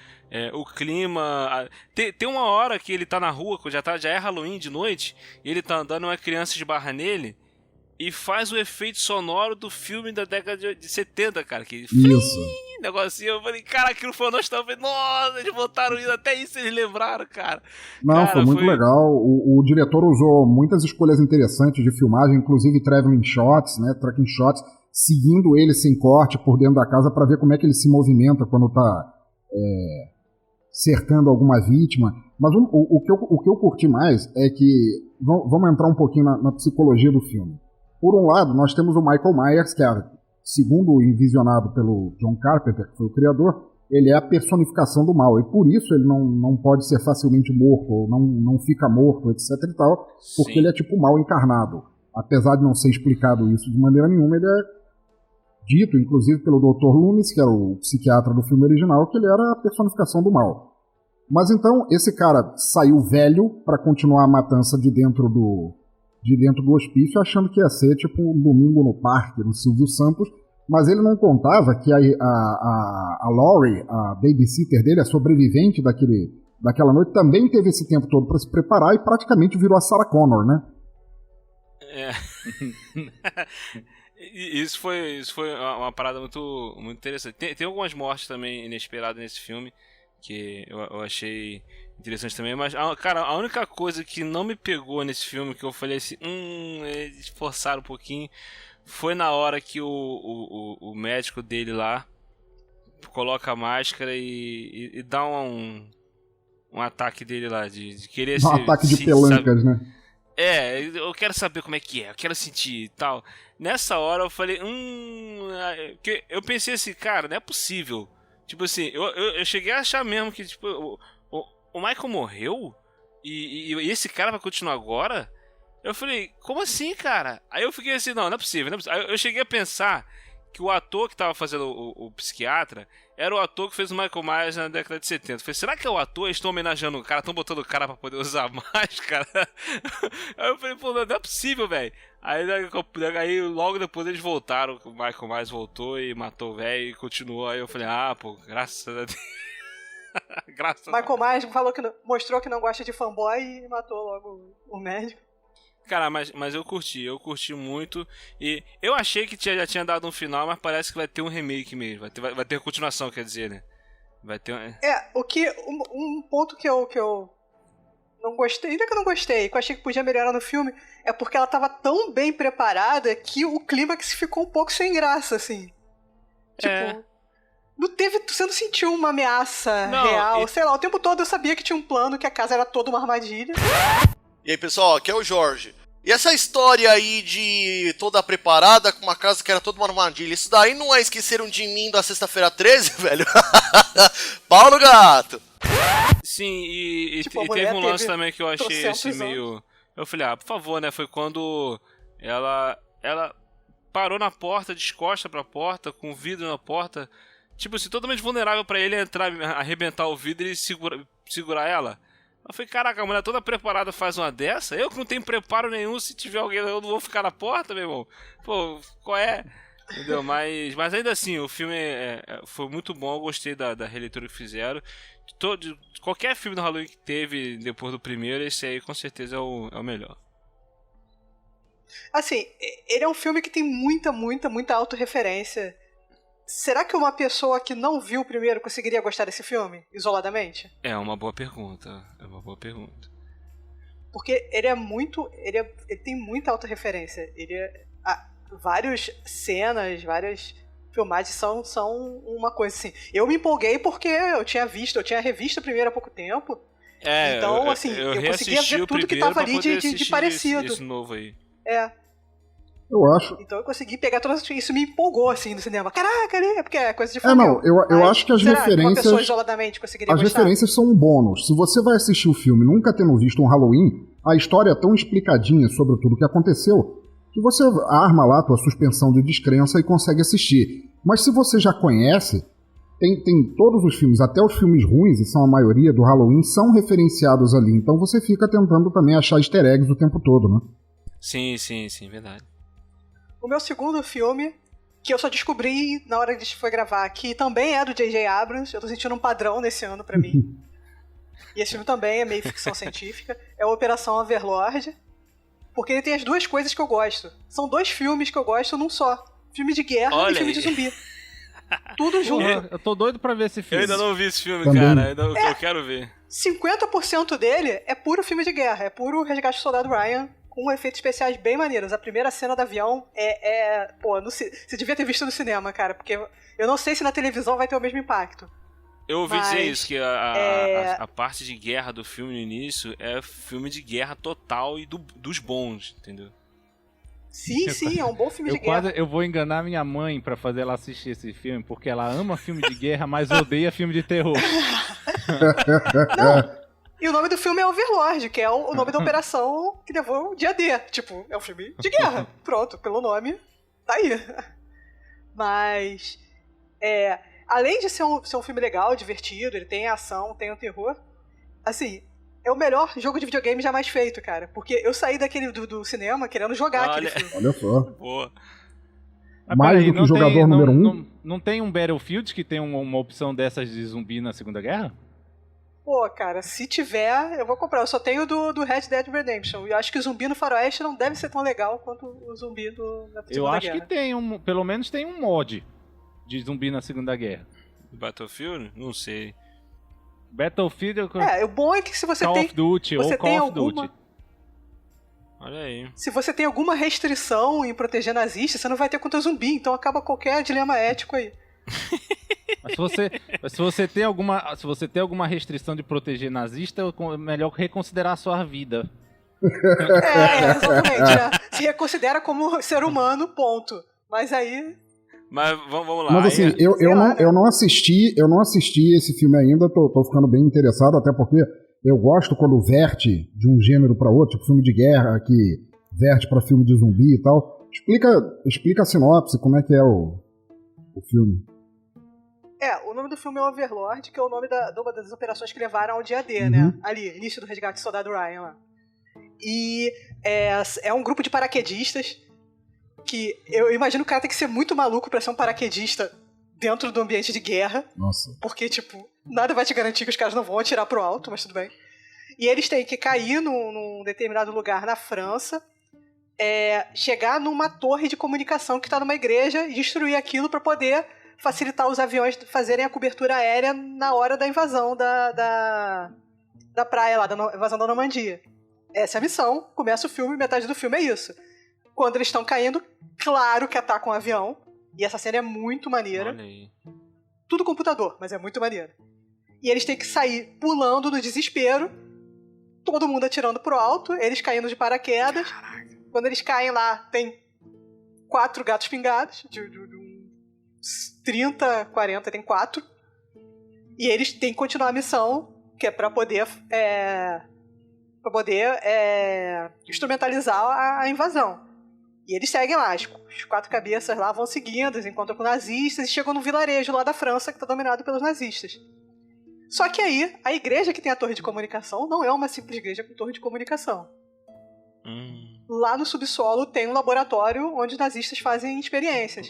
o clima... Tem uma hora que ele tá na rua, já é Halloween de noite, e ele tá andando, uma criança esbarra nele, e faz o efeito sonoro do filme da década de 70, cara. Que isso. Negocinho, eu falei, cara, aquilo foi nós também. Nossa, eles botaram isso, até isso eles lembraram, cara. Não, cara, foi muito legal. O diretor usou muitas escolhas interessantes de filmagem, inclusive traveling shots, né, tracking shots, seguindo ele sem corte por dentro da casa para ver como é que ele se movimenta quando tá cercando alguma vítima. Mas o que eu curti mais é que, vamos entrar um pouquinho na psicologia do filme. Por um lado, nós temos o Michael Myers, que segundo envisionado pelo John Carpenter, que foi o criador, ele é a personificação do mal, e por isso ele não pode ser facilmente morto, ou não fica morto, etc e tal, porque Sim. Ele é tipo mal encarnado. Apesar de não ser explicado isso de maneira nenhuma, ele é dito, inclusive, pelo Dr. Loomis, que era o psiquiatra do filme original, que ele era a personificação do mal. Mas então, esse cara saiu velho para continuar a matança de dentro do hospício, achando que ia ser tipo um domingo no parque, no Silvio Santos, mas ele não contava que a Laurie, a babysitter dele, a sobrevivente daquela noite, também teve esse tempo todo para se preparar e praticamente virou a Sarah Connor, né? Isso foi uma parada muito, muito interessante. Tem algumas mortes também inesperadas nesse filme que eu achei interessante também, mas, cara, a única coisa que não me pegou nesse filme, que eu falei assim, eles forçaram um pouquinho, foi na hora que o médico dele lá coloca a máscara e dá um ataque dele lá, de querer um ataque de pelancas, né? Eu quero saber como é que é, eu quero sentir e tal. Nessa hora eu falei, que eu pensei assim, cara, não é possível. Tipo assim, eu cheguei a achar mesmo que, tipo, o Michael morreu? E esse cara vai continuar agora? Eu falei, como assim, cara? Aí eu fiquei assim, não é possível, não é possível. Aí eu cheguei a pensar que o ator que tava fazendo o psiquiatra era o ator que fez o Michael Myers na década de 70. Eu falei, será que é o ator? Eles estão homenageando o cara, estão botando o cara pra poder usar máscara? Aí eu falei, pô, não é possível, velho. Aí logo depois eles voltaram, o Michael Myers voltou e matou o velho e continuou. Aí eu falei, pô, graças a Deus. Michael Myers mostrou que não gosta de fanboy e matou logo o médico. Cara, mas eu curti muito. E eu achei que já tinha dado um final, mas parece que vai ter um remake mesmo. Vai ter continuação, quer dizer, né? Vai ter um ponto que eu não gostei, ainda que eu não gostei, que eu achei que podia melhorar no filme, é porque ela tava tão bem preparada que o clímax ficou um pouco sem graça, assim. Tipo, você não sentiu uma ameaça real, sei lá, o tempo todo eu sabia que tinha um plano, que a casa era toda uma armadilha. E aí, pessoal, aqui é o Jorge. E essa história aí de toda preparada com uma casa que era toda uma armadilha, isso daí não é Esqueceram de Mim da Sexta-feira 13, velho? Pau no gato! Sim, e teve um lance também que eu achei assim meio... Eu falei, por favor, né? Foi quando ela parou na porta, descosta pra porta, com o vidro na porta. Tipo assim, totalmente vulnerável pra ele entrar, arrebentar o vidro e segurar ela. Eu falei, caraca, a mulher toda preparada faz uma dessa? Eu que não tenho preparo nenhum, se tiver alguém, eu não vou ficar na porta, meu irmão. Pô, qual é? Entendeu? Mas ainda assim, o filme foi muito bom, eu gostei da releitura que fizeram. De qualquer filme do Halloween que teve depois do primeiro, esse aí com certeza é o melhor. Assim, ele é um filme que tem muita autorreferência. Será que uma pessoa que não viu o primeiro conseguiria gostar desse filme, isoladamente? É uma boa pergunta. Porque ele tem muita autorreferência. Várias cenas, várias filmagens são uma coisa assim. Eu me empolguei porque eu tinha revisto o primeiro há pouco tempo. Então, eu conseguia ver tudo que tava ali de parecido. Esse novo aí. Eu acho. Então eu consegui pegar tudo isso, me empolgou assim no cinema. Caraca, né? Porque é coisa de família. Não, eu acho que as referências. Uma pessoa isoladamente conseguiria as gostar? referências são um bônus. Se você vai assistir o filme nunca tendo visto um Halloween, a história é tão explicadinha sobre tudo o que aconteceu que você arma lá a tua suspensão de descrença e consegue assistir. Mas se você já conhece, tem todos os filmes, até os filmes ruins, e são a maioria do Halloween, são referenciados ali. Então você fica tentando também achar easter eggs o tempo todo, né? Sim, verdade. O meu segundo filme, que eu só descobri na hora que a gente foi gravar, que também é do J.J. Abrams, eu tô sentindo um padrão nesse ano pra mim. E esse filme também é meio ficção científica, é o Operação Overlord, porque ele tem as duas coisas que eu gosto. São dois filmes que eu gosto num só. Filme de guerra e filme de zumbi. Tudo junto. Eu tô doido pra ver esse filme. Eu ainda não vi esse filme, também. cara. Eu quero ver. 50% dele é puro filme de guerra, é puro Resgate do Soldado Ryan, com efeitos especiais bem maneiros. A primeira cena do avião você devia ter visto no cinema, cara, porque eu não sei se na televisão vai ter o mesmo impacto. Eu ouvi dizer isso, que a parte de guerra do filme no início é filme de guerra total e dos bons, entendeu? Sim, é um bom filme de guerra. Eu vou enganar minha mãe pra fazer ela assistir esse filme, porque ela ama filme de guerra, mas odeia filme de terror. Não, e o nome do filme é Overlord, que é o nome da operação que levou o dia D. Tipo, é um filme de guerra. Pronto, pelo nome, tá aí. Mas, além de ser um filme legal, divertido, ele tem ação, tem o terror, assim, é o melhor jogo de videogame jamais feito, cara. Porque eu saí daquele do cinema querendo jogar aquele filme. Olha só. Boa. Mais do que o jogador número 1. Não tem um Battlefield que tem uma opção dessas de zumbi na Segunda Guerra? Pô, cara, se tiver, eu vou comprar. Eu só tenho do Red Dead Redemption. E eu acho que o zumbi no Faroeste não deve ser tão legal quanto o zumbi da Segunda Guerra. Eu acho que tem pelo menos tem um mod de zumbi na Segunda Guerra. Battlefield? Não sei. Battlefield... o bom é que se você Call tem... of Duty você ou Call tem of Duty. Olha aí. Se você tem alguma restrição em proteger nazistas, você não vai ter contra zumbi. Então acaba qualquer dilema ético aí. Mas se você tem alguma restrição de proteger nazista, é melhor reconsiderar a sua vida. Exatamente. Né? Se reconsidera como ser humano, ponto. Mas aí... Mas vamos lá. Mas assim, eu não assisti esse filme ainda, tô ficando bem interessado, até porque eu gosto quando verte de um gênero para outro, tipo filme de guerra, que verte para filme de zumbi e tal. Explica a sinopse, como é que é o filme. O nome do filme é Overlord, que é o nome de uma das operações que levaram ao dia D, né? Ali, início do Resgate do Soldado Ryan lá. E é um grupo de paraquedistas que eu imagino que o cara tem que ser muito maluco pra ser um paraquedista dentro do ambiente de guerra. Nossa. Porque, tipo, nada vai te garantir que os caras não vão atirar pro alto, mas tudo bem. E eles têm que cair num determinado lugar na França, chegar numa torre de comunicação que tá numa igreja e destruir aquilo pra poder facilitar os aviões fazerem a cobertura aérea na hora da invasão da praia lá, da invasão da Normandia. Essa é a missão, começa o filme, metade do filme é isso. Quando eles estão caindo, claro que atacam um avião. E essa cena é muito maneira. Olha aí. Tudo computador, mas é muito maneiro. E eles têm que sair pulando no desespero. Todo mundo atirando pro alto. Eles caindo de paraquedas. Caraca. Quando eles caem lá, tem 4 gatos pingados. De 30, 40, tem 4. E eles têm que continuar a missão, que é pra poder instrumentalizar a invasão. E eles seguem lá, os 4 cabeças lá vão seguindo, eles encontram com nazistas e chegam num vilarejo lá da França que está dominado pelos nazistas. Só que aí, a igreja que tem a torre de comunicação não é uma simples igreja com torre de comunicação. lá no subsolo tem um laboratório onde nazistas fazem experiências.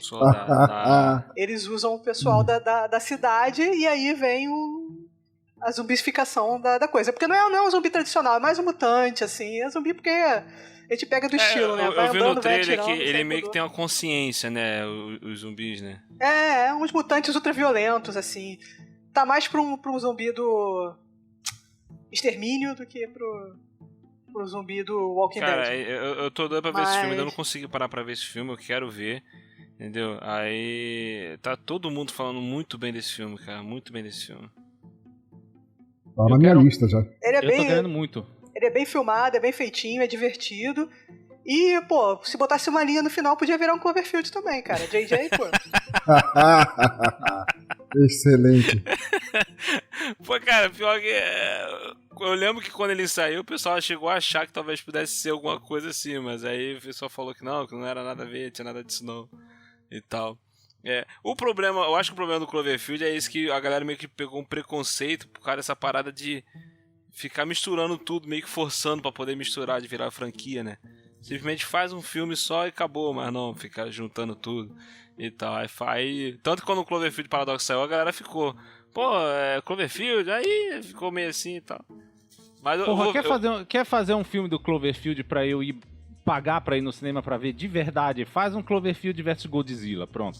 Eles usam o pessoal da cidade e aí vem a zumbificação da coisa. Porque não é um zumbi tradicional, é mais um mutante, assim. É zumbi porque a gente pega do estilo, né? Eu vi no trailer que ele meio que tem uma consciência, né? Os zumbis, né? Uns mutantes ultraviolentos, assim. Tá mais pra um zumbi do Extermínio do que pro zumbi do Walking Dead. Cara, eu tô doido pra ver esse filme, eu não consegui parar pra ver esse filme, eu quero ver, entendeu? Aí tá todo mundo falando muito bem desse filme, cara, muito bem desse filme. Tá na minha lista já. Eu tô querendo muito. Ele é bem filmado, é bem feitinho, é divertido. E, pô, se botasse uma linha no final, podia virar um Cloverfield também, cara. JJ, pô. Excelente. Pô, cara, pior que... Eu lembro que quando ele saiu, o pessoal chegou a achar que talvez pudesse ser alguma coisa assim, mas aí o pessoal falou que não era nada a ver, tinha nada disso não, e tal. O problema, eu acho que o problema do Cloverfield é isso, que a galera meio que pegou um preconceito por causa dessa parada de ficar misturando tudo, meio que forçando pra poder misturar, de virar franquia, né? Simplesmente faz um filme só e acabou, mas não, fica juntando tudo e tal. Aí, tanto que quando o Cloverfield Paradox saiu, a galera ficou, Cloverfield, aí ficou meio assim e tal. Mas porra, quer fazer um filme do Cloverfield pra eu ir pagar pra ir no cinema pra ver de verdade? Faz um Cloverfield vs Godzilla, pronto.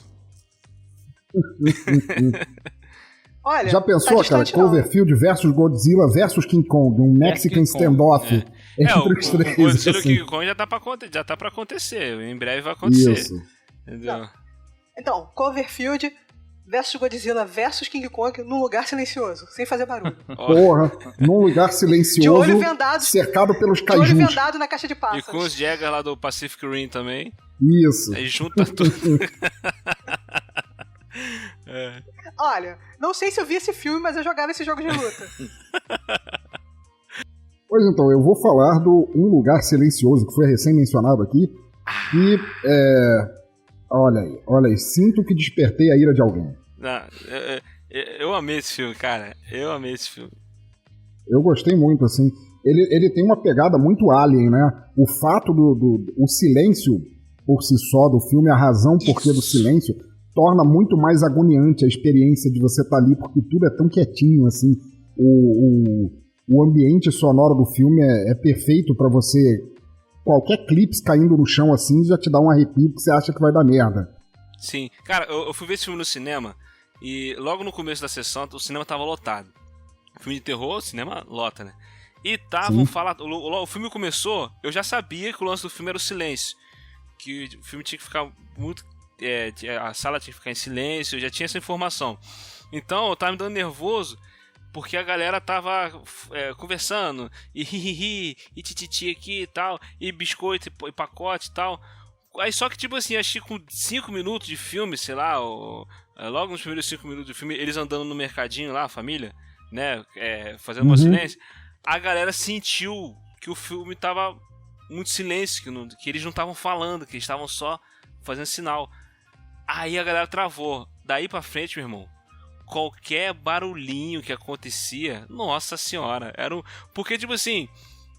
Olha, já pensou, cara? Cloverfield versus Godzilla versus King Kong, um Mexican standoff entre os três. O Godzilla e o King Kong já tá pra acontecer, em breve vai acontecer. Isso. Entendeu? Então, Cloverfield versus Godzilla versus King Kong num lugar silencioso, sem fazer barulho. Porra, num lugar silencioso, de olho vendado, cercado pelos kaijus. De olho vendado na caixa de pássaros. E com os Jäger lá do Pacific Rim também. Isso. Aí junta tudo. Olha, não sei se eu vi esse filme, mas eu jogava esse jogo de luta. Pois então, eu vou falar do Um Lugar Silencioso, que foi recém-mencionado aqui, que olha aí, sinto que despertei a ira de alguém. Não, eu amei esse filme, cara, eu amei esse filme. Eu gostei muito, assim, ele tem uma pegada muito Alien, né? O fato o silêncio por si só do filme, a razão porquê do silêncio, torna muito mais agoniante a experiência de você estar ali, porque tudo é tão quietinho, assim. O ambiente sonoro do filme é perfeito pra você... Qualquer clipe caindo no chão assim já te dá um arrepio porque você acha que vai dar merda. Sim. Cara, eu fui ver esse filme no cinema e logo no começo da sessão o cinema tava lotado. Filme de terror, o cinema lota, né? E estavam falando... O filme começou, eu já sabia que o lance do filme era o silêncio. Que o filme tinha que ficar muito... a sala tinha que ficar em silêncio, eu já tinha essa informação. Então eu tava me dando nervoso porque a galera tava conversando e ri e tititi aqui e tal, e biscoito e pacote e tal. Aí só que tipo assim, achei com 5 minutos de filme, sei lá, logo nos primeiros 5 minutos de filme, eles andando no mercadinho lá, a família, né, fazendo uma silêncio, a galera sentiu que o filme tava muito silêncio, que eles não estavam falando, que eles estavam só fazendo sinal. Aí a galera travou. Daí pra frente, meu irmão, qualquer barulhinho que acontecia, nossa senhora, porque tipo assim,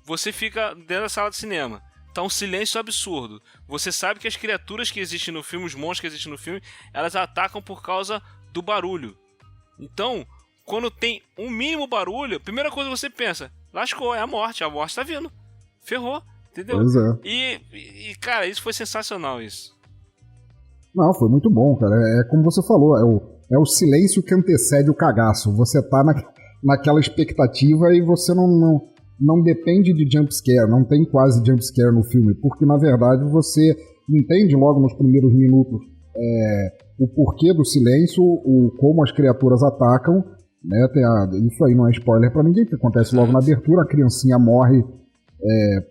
você fica dentro da sala de cinema, tá um silêncio absurdo, você sabe que as criaturas que existem no filme, os monstros que existem no filme, elas atacam por causa do barulho. Então, quando tem um mínimo barulho, a primeira coisa que você pensa, lascou, é a morte tá vindo, ferrou, entendeu? Pois é. E cara, isso foi sensacional, isso. Não, foi muito bom, cara, é como você falou, é o silêncio que antecede o cagaço. Você tá naquela expectativa e você não depende de jumpscare, não tem quase jumpscare no filme, porque na verdade você entende logo nos primeiros minutos o porquê do silêncio, como as criaturas atacam, né? Isso aí não é spoiler pra ninguém, porque acontece logo na abertura, a criancinha morre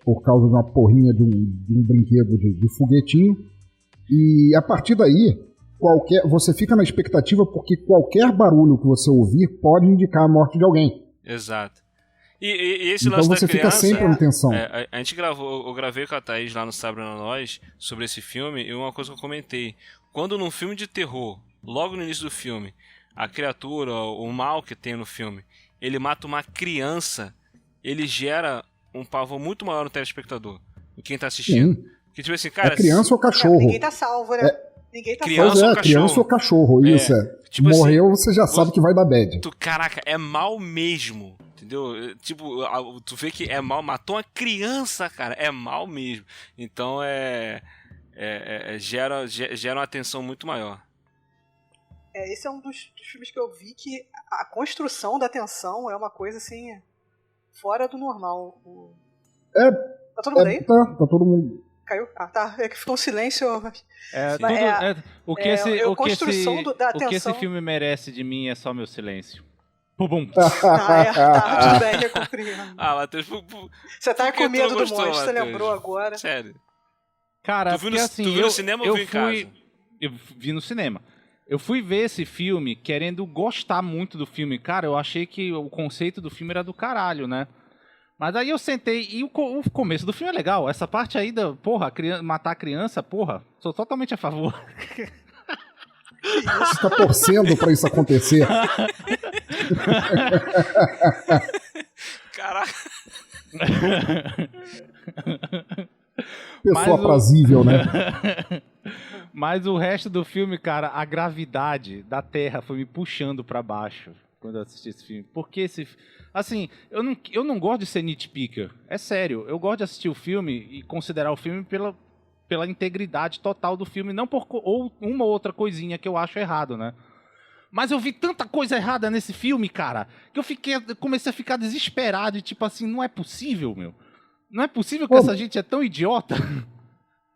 por causa de uma porrinha de um brinquedo de foguetinho, e a partir daí você fica na expectativa porque qualquer barulho que você ouvir pode indicar a morte de alguém. Exato. E esse então lance você da criança, fica sempre na tensão. A gente eu gravei com a Thaís lá no Sabrina Nós sobre esse filme, e uma coisa que eu comentei, quando num filme de terror, logo no início do filme, a criatura, o mal que tem no filme, ele mata uma criança, ele gera um pavor muito maior no telespectador. quem tá assistindo. Sim. Que tipo assim, cara... É criança ou cachorro? Ninguém tá salvo, né? Ninguém tá Criança Pois ou é, cachorro? criança ou cachorro, isso é. Tipo Morreu, assim, você já sabe que vai dar bad. Caraca, é mal mesmo, entendeu? Tipo, tu vê que é mal, matou uma criança, cara, é mal mesmo. Então gera uma atenção muito maior. Esse é um dos filmes que eu vi que a construção da tensão é uma coisa assim, fora do normal. Tá todo mundo aí? Tá todo mundo. Caiu? Ah, tá. É que ficou um silêncio. O que esse filme merece de mim é só meu silêncio. Bum. Tudo bem, eu compreendo. Matheus, você tá com medo do monstro, você Matheus? lembrou agora. Sério. Cara, tu viu no cinema ou viu em casa? Eu vi no cinema. Eu fui ver esse filme querendo gostar muito do filme. Cara, eu achei que o conceito do filme era do caralho, né? Mas aí eu sentei e o começo do filme é legal. Essa parte aí da, matar a criança, sou totalmente a favor. Você tá torcendo pra isso acontecer. Caraca. Pessoa aprazível, né? Mas o resto do filme, cara, a gravidade da Terra foi me puxando pra baixo quando eu assisti esse filme. Porque assim, eu não gosto de ser nitpicker. É sério, eu gosto de assistir o filme e considerar o filme pela integridade total do filme, não por uma ou outra coisinha que eu acho errado, né? Mas eu vi tanta coisa errada nesse filme, cara, que eu comecei a ficar desesperado e tipo assim, não é possível, meu. Não é possível que essa gente é tão idiota.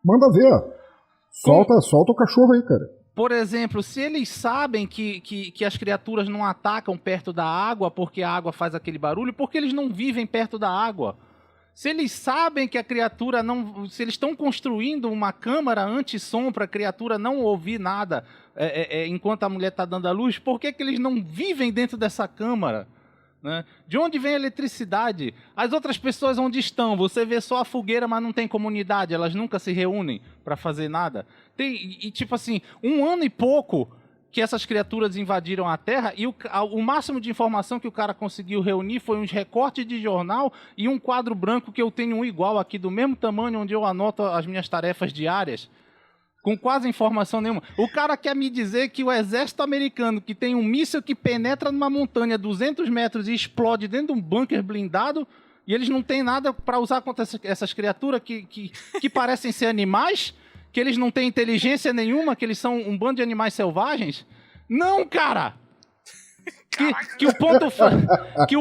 Manda ver. Solta o cachorro aí, cara. Por exemplo, se eles sabem que as criaturas não atacam perto da água porque a água faz aquele barulho, por que eles não vivem perto da água? Se eles sabem que a criatura não... Se eles estão construindo uma câmara anti-som para a criatura não ouvir nada enquanto a mulher está dando a luz, por que eles não vivem dentro dessa câmara? Né? De onde vem a eletricidade? As outras pessoas onde estão? Você vê só a fogueira, mas não tem comunidade. Elas nunca se reúnem para fazer nada. E tipo assim, 1 ano e pouco que essas criaturas invadiram a Terra e o máximo de informação que o cara conseguiu reunir foi uns recortes de jornal e um quadro branco que eu tenho um igual aqui, do mesmo tamanho, onde eu anoto as minhas tarefas diárias. Com quase informação nenhuma. O cara quer me dizer que o exército americano, que tem um míssil que penetra numa montanha a 200 metros e explode dentro de um bunker blindado, e eles não têm nada para usar contra essas criaturas que parecem ser animais, que eles não têm inteligência nenhuma, que eles são um bando de animais selvagens? Não, cara! Que o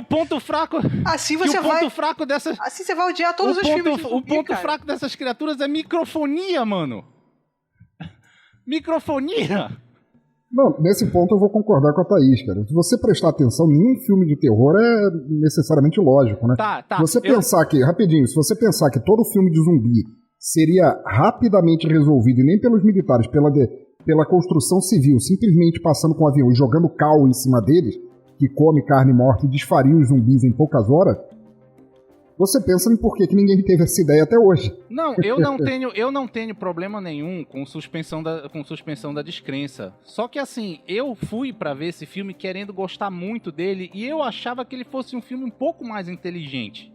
ponto fraco... Assim você vai... fraco dessas... Assim você vai odiar todos os filmes de zumbi, o ponto fraco dessas criaturas é microfonia, mano. Microfonia! Não, nesse ponto eu vou concordar com a Thaís, cara. Se você prestar atenção, nenhum filme de terror é necessariamente lógico, né? Tá. Se você pensar que, rapidinho, se você pensar que todo filme de zumbi seria rapidamente resolvido, e nem pelos militares, pela construção civil, simplesmente passando com um avião e jogando cal em cima deles, que come carne morta e desfaria os zumbis em poucas horas, você pensa em por que ninguém teve essa ideia até hoje. Não, eu não tenho problema nenhum com suspensão da descrença. Só que assim, eu fui pra ver esse filme querendo gostar muito dele e eu achava que ele fosse um filme um pouco mais inteligente,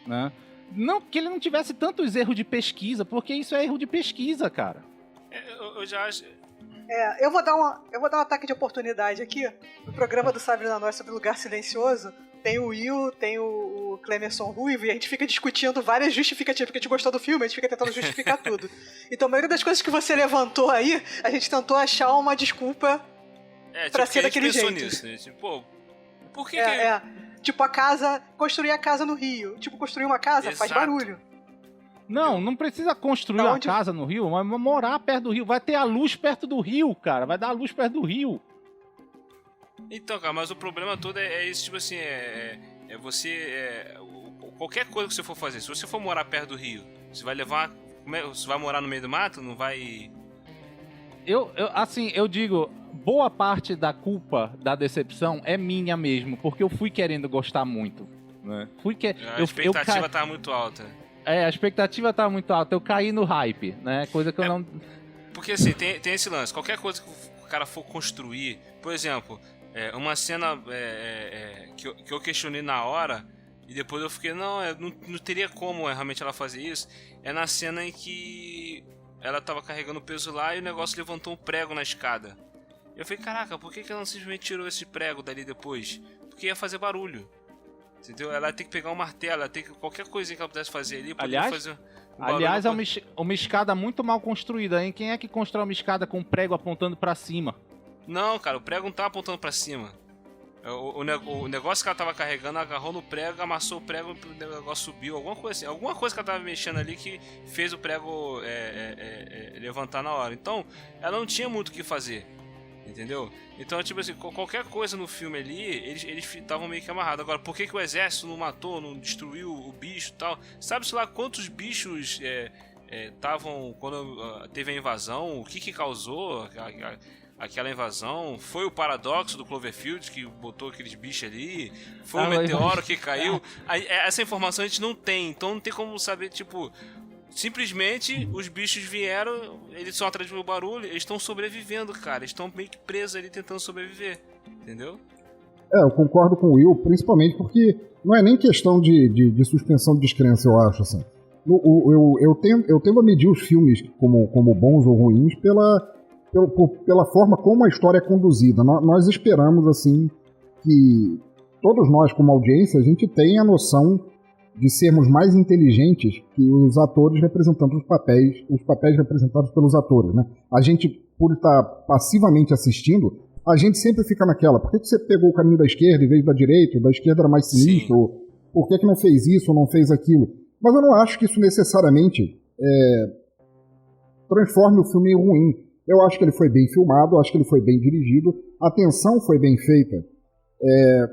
né? Não que ele não tivesse tantos erros de pesquisa, porque isso é erro de pesquisa, cara. Eu já acho... Eu vou dar um ataque de oportunidade aqui. No programa do Sabrina Nós sobre Lugar Silencioso, tem o Will, tem o Clemerson Ruivo, e a gente fica discutindo várias justificativas, porque a gente gostou do filme, a gente fica tentando justificar tudo. Então, a maioria das coisas que você levantou aí, a gente tentou achar uma desculpa pra ser daquele jeito. Nisso, né? Tipo, pô, por que Tipo, construir a casa no Rio. Tipo, construir uma casa faz barulho. Não precisa construir uma casa no Rio, mas morar perto do Rio. Vai ter a luz perto do Rio, cara. Vai dar a luz perto do Rio. Então, cara, mas o problema todo é isso, tipo assim, qualquer coisa que você for fazer, se você for morar perto do Rio, você vai você vai morar no meio do mato, não vai... Eu digo, boa parte da culpa da decepção é minha mesmo, porque eu fui querendo gostar muito, né? A expectativa tava muito alta. A expectativa tava muito alta, eu caí no hype, né? Coisa que eu não... Porque assim, tem esse lance, qualquer coisa que o cara for construir, por exemplo... uma cena que eu questionei na hora E depois eu fiquei, não teria como realmente ela fazer isso. É na cena em que ela tava carregando o peso lá e o negócio levantou um prego na escada. Eu falei, caraca, por que ela não simplesmente tirou esse prego dali depois? Porque ia fazer barulho. Entendeu? Ela ia ter que pegar um martelo, ela ia ter que, qualquer coisinha que ela pudesse fazer ali, poderia fazer Aliás, é uma escada muito mal construída, hein? Quem é que constrói uma escada com um prego apontando pra cima? Não, cara, o prego não tá apontando pra cima. O negócio que ela tava carregando, ela agarrou no prego, amassou o prego, o negócio subiu, alguma coisa assim. Alguma coisa que ela tava mexendo ali que fez o prego levantar na hora. Então, ela não tinha muito o que fazer, entendeu? Então, tipo assim, qualquer coisa no filme ali, eles estavam meio que amarrados. Agora, por que o exército não matou, não destruiu o bicho e tal? Sabe-se lá quantos bichos estavam quando teve a invasão? O que causou aquela invasão? Foi o paradoxo do Cloverfield que botou aqueles bichos ali? Foi o meteoro que caiu? Essa informação a gente não tem, então não tem como saber, tipo, simplesmente os bichos vieram, eles só atrás do barulho, eles estão sobrevivendo, cara, eles estão meio que presos ali tentando sobreviver, entendeu? Eu concordo com o Will, principalmente porque não é nem questão de suspensão de descrença, eu acho, assim. Eu tendo a medir os filmes como bons ou ruins pela forma como a história é conduzida. Nós esperamos, assim, que todos nós, como audiência, a gente tenha a noção de sermos mais inteligentes que os atores representando os papéis representados pelos atores, né? A gente, por estar passivamente assistindo, a gente sempre fica naquela, por que você pegou o caminho da esquerda em vez da direita? Da esquerda era mais sinistro? Por que não fez isso ou não fez aquilo? Mas eu não acho que isso necessariamente transforme o filme em ruim. Eu acho que ele foi bem filmado, eu acho que ele foi bem dirigido, a tensão foi bem feita.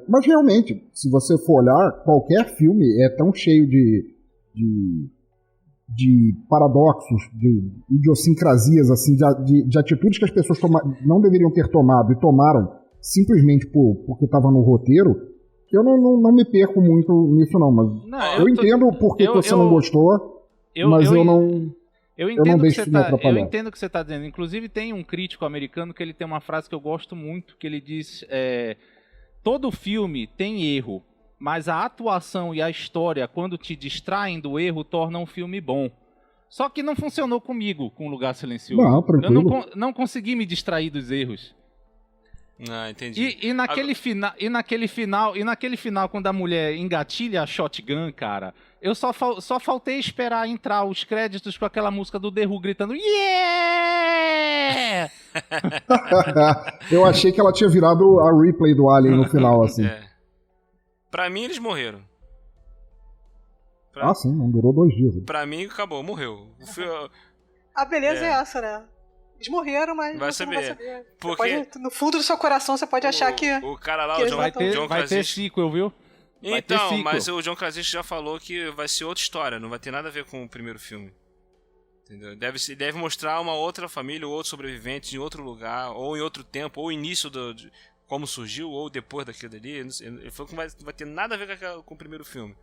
Mas realmente, se você for olhar, qualquer filme é tão cheio de paradoxos, de idiosincrasias, assim, de atitudes que as pessoas não deveriam ter tomado e tomaram simplesmente porque estava no roteiro, que eu não me perco muito nisso não. Mas eu entendo por que você não gostou, mas eu não... Eu entendo o que você está dizendo. Inclusive tem um crítico americano que ele tem uma frase que eu gosto muito, que ele diz... todo filme tem erro, mas a atuação e a história, quando te distraem do erro, tornam um filme bom. Só que não funcionou comigo com Lugar Silencioso. Não, tranquilo. Eu não consegui me distrair dos erros. Ah, entendi. E naquele final, quando a mulher engatilha a shotgun, cara, eu só faltei esperar entrar os créditos com aquela música do The Who gritando yeah! Eu achei que ela tinha virado a replay do Alien no final, assim. Pra mim, eles morreram. Sim, não durou 2 dias. Pra mim, acabou, morreu. A beleza é essa, né? Eles morreram, mas você não vai saber. Porque no fundo do seu coração, você pode achar que... O cara lá, que o John Krasinski... Vai ter sequel, viu? Então, mas o John Krasinski já falou que vai ser outra história, não vai ter nada a ver com o primeiro filme. Entendeu? Deve mostrar uma outra família, ou outros sobreviventes em outro lugar, ou em outro tempo, ou início de como surgiu, ou depois daquilo ali. Ele falou que não vai ter nada a ver com o primeiro filme.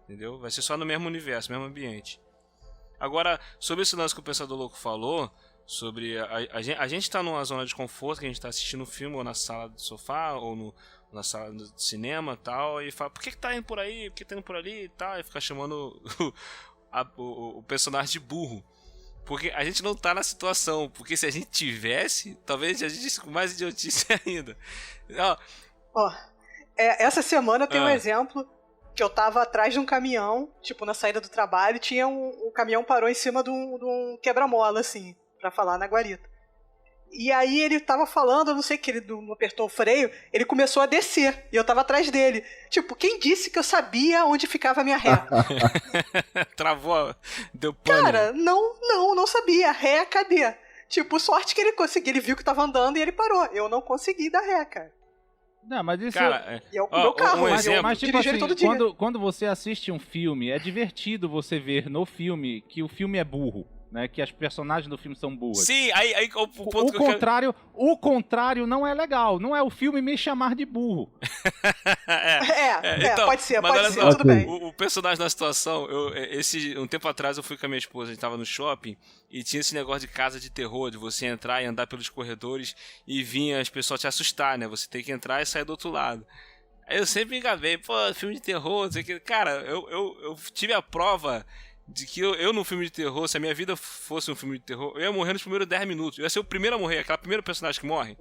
Entendeu? Vai ser só no mesmo universo, mesmo ambiente. Agora, sobre esse lance que o Pensador Louco falou, sobre a gente tá numa zona de conforto, que a gente tá assistindo um filme ou na sala do sofá, ou na sala do cinema e tal, e fala, por que tá indo por aí, por que tá indo por ali e tal, e fica chamando o personagem de burro. Porque a gente não tá na situação, porque se a gente tivesse, talvez a gente disse com mais idiotice ainda. Essa semana eu tenho um exemplo, que eu tava atrás de um caminhão, tipo, na saída do trabalho, e tinha o caminhão parou em cima de um quebra-mola, assim, pra falar na guarita. E aí ele tava falando, eu não sei que ele não apertou o freio, ele começou a descer, e eu tava atrás dele. Tipo, quem disse que eu sabia onde ficava a minha ré? Travou, deu pano. Cara, não sabia. Ré, cadê? Tipo, sorte que ele conseguiu, ele viu que tava andando e ele parou. Eu não consegui dar ré, cara. Não, mas isso... Cara, e é o meu carro, mas tipo assim, todo dia. Quando você assiste um filme, é divertido você ver no filme que o filme é burro. Né, que as personagens do filme são boas. Sim, aí o ponto o contrário não é legal. Não é o filme me chamar de burro. Então, pode ser, tudo bem. O personagem da situação, um tempo atrás eu fui com a minha esposa, a gente tava no shopping e tinha esse negócio de casa de terror, de você entrar e andar pelos corredores e vinha as pessoas te assustar, né? Você tem que entrar e sair do outro lado. Aí eu sempre me engabei, pô, filme de terror, não sei o que. Cara, eu tive a prova de que eu num filme de terror, se a minha vida fosse um filme de terror, eu ia morrer nos primeiros 10 minutos. Eu ia ser o primeiro a morrer, aquela primeira personagem que morre.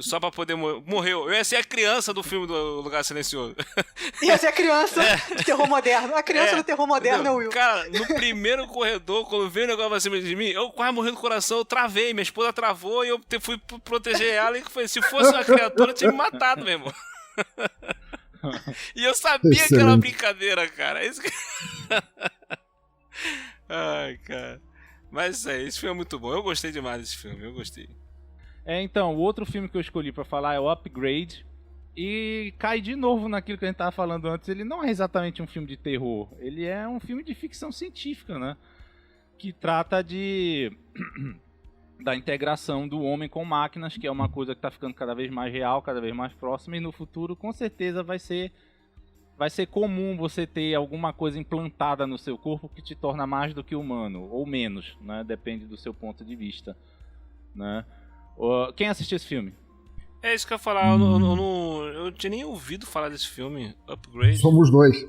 Só pra poder morrer. Morreu. Eu ia ser a criança do filme do Lugar Silencioso. Ia ser a criança do terror moderno. A criança do terror moderno é o Will. Cara, no primeiro corredor, quando veio o negócio acima de mim, eu quase morri no coração, eu travei, minha esposa travou e eu fui proteger ela e foi, se fosse uma criatura, eu tinha me matado mesmo. E eu sabia que era uma brincadeira, cara. Isso que... Ai, cara. Mas isso aí, esse filme é muito bom. Eu gostei demais desse filme, eu gostei. Então, o outro filme que eu escolhi pra falar é o Upgrade. E cai de novo naquilo que a gente tava falando antes. Ele não é exatamente um filme de terror. Ele é um filme de ficção científica, né? Que trata da integração do homem com máquinas, que é uma coisa que tá ficando cada vez mais real, cada vez mais próxima. E no futuro, com certeza, vai ser comum você ter alguma coisa implantada no seu corpo que te torna mais do que humano, ou menos, né? Depende do seu ponto de vista, né? Quem assistiu esse filme? É isso que eu ia falar, eu não tinha nem ouvido falar desse filme, Upgrade. Somos dois.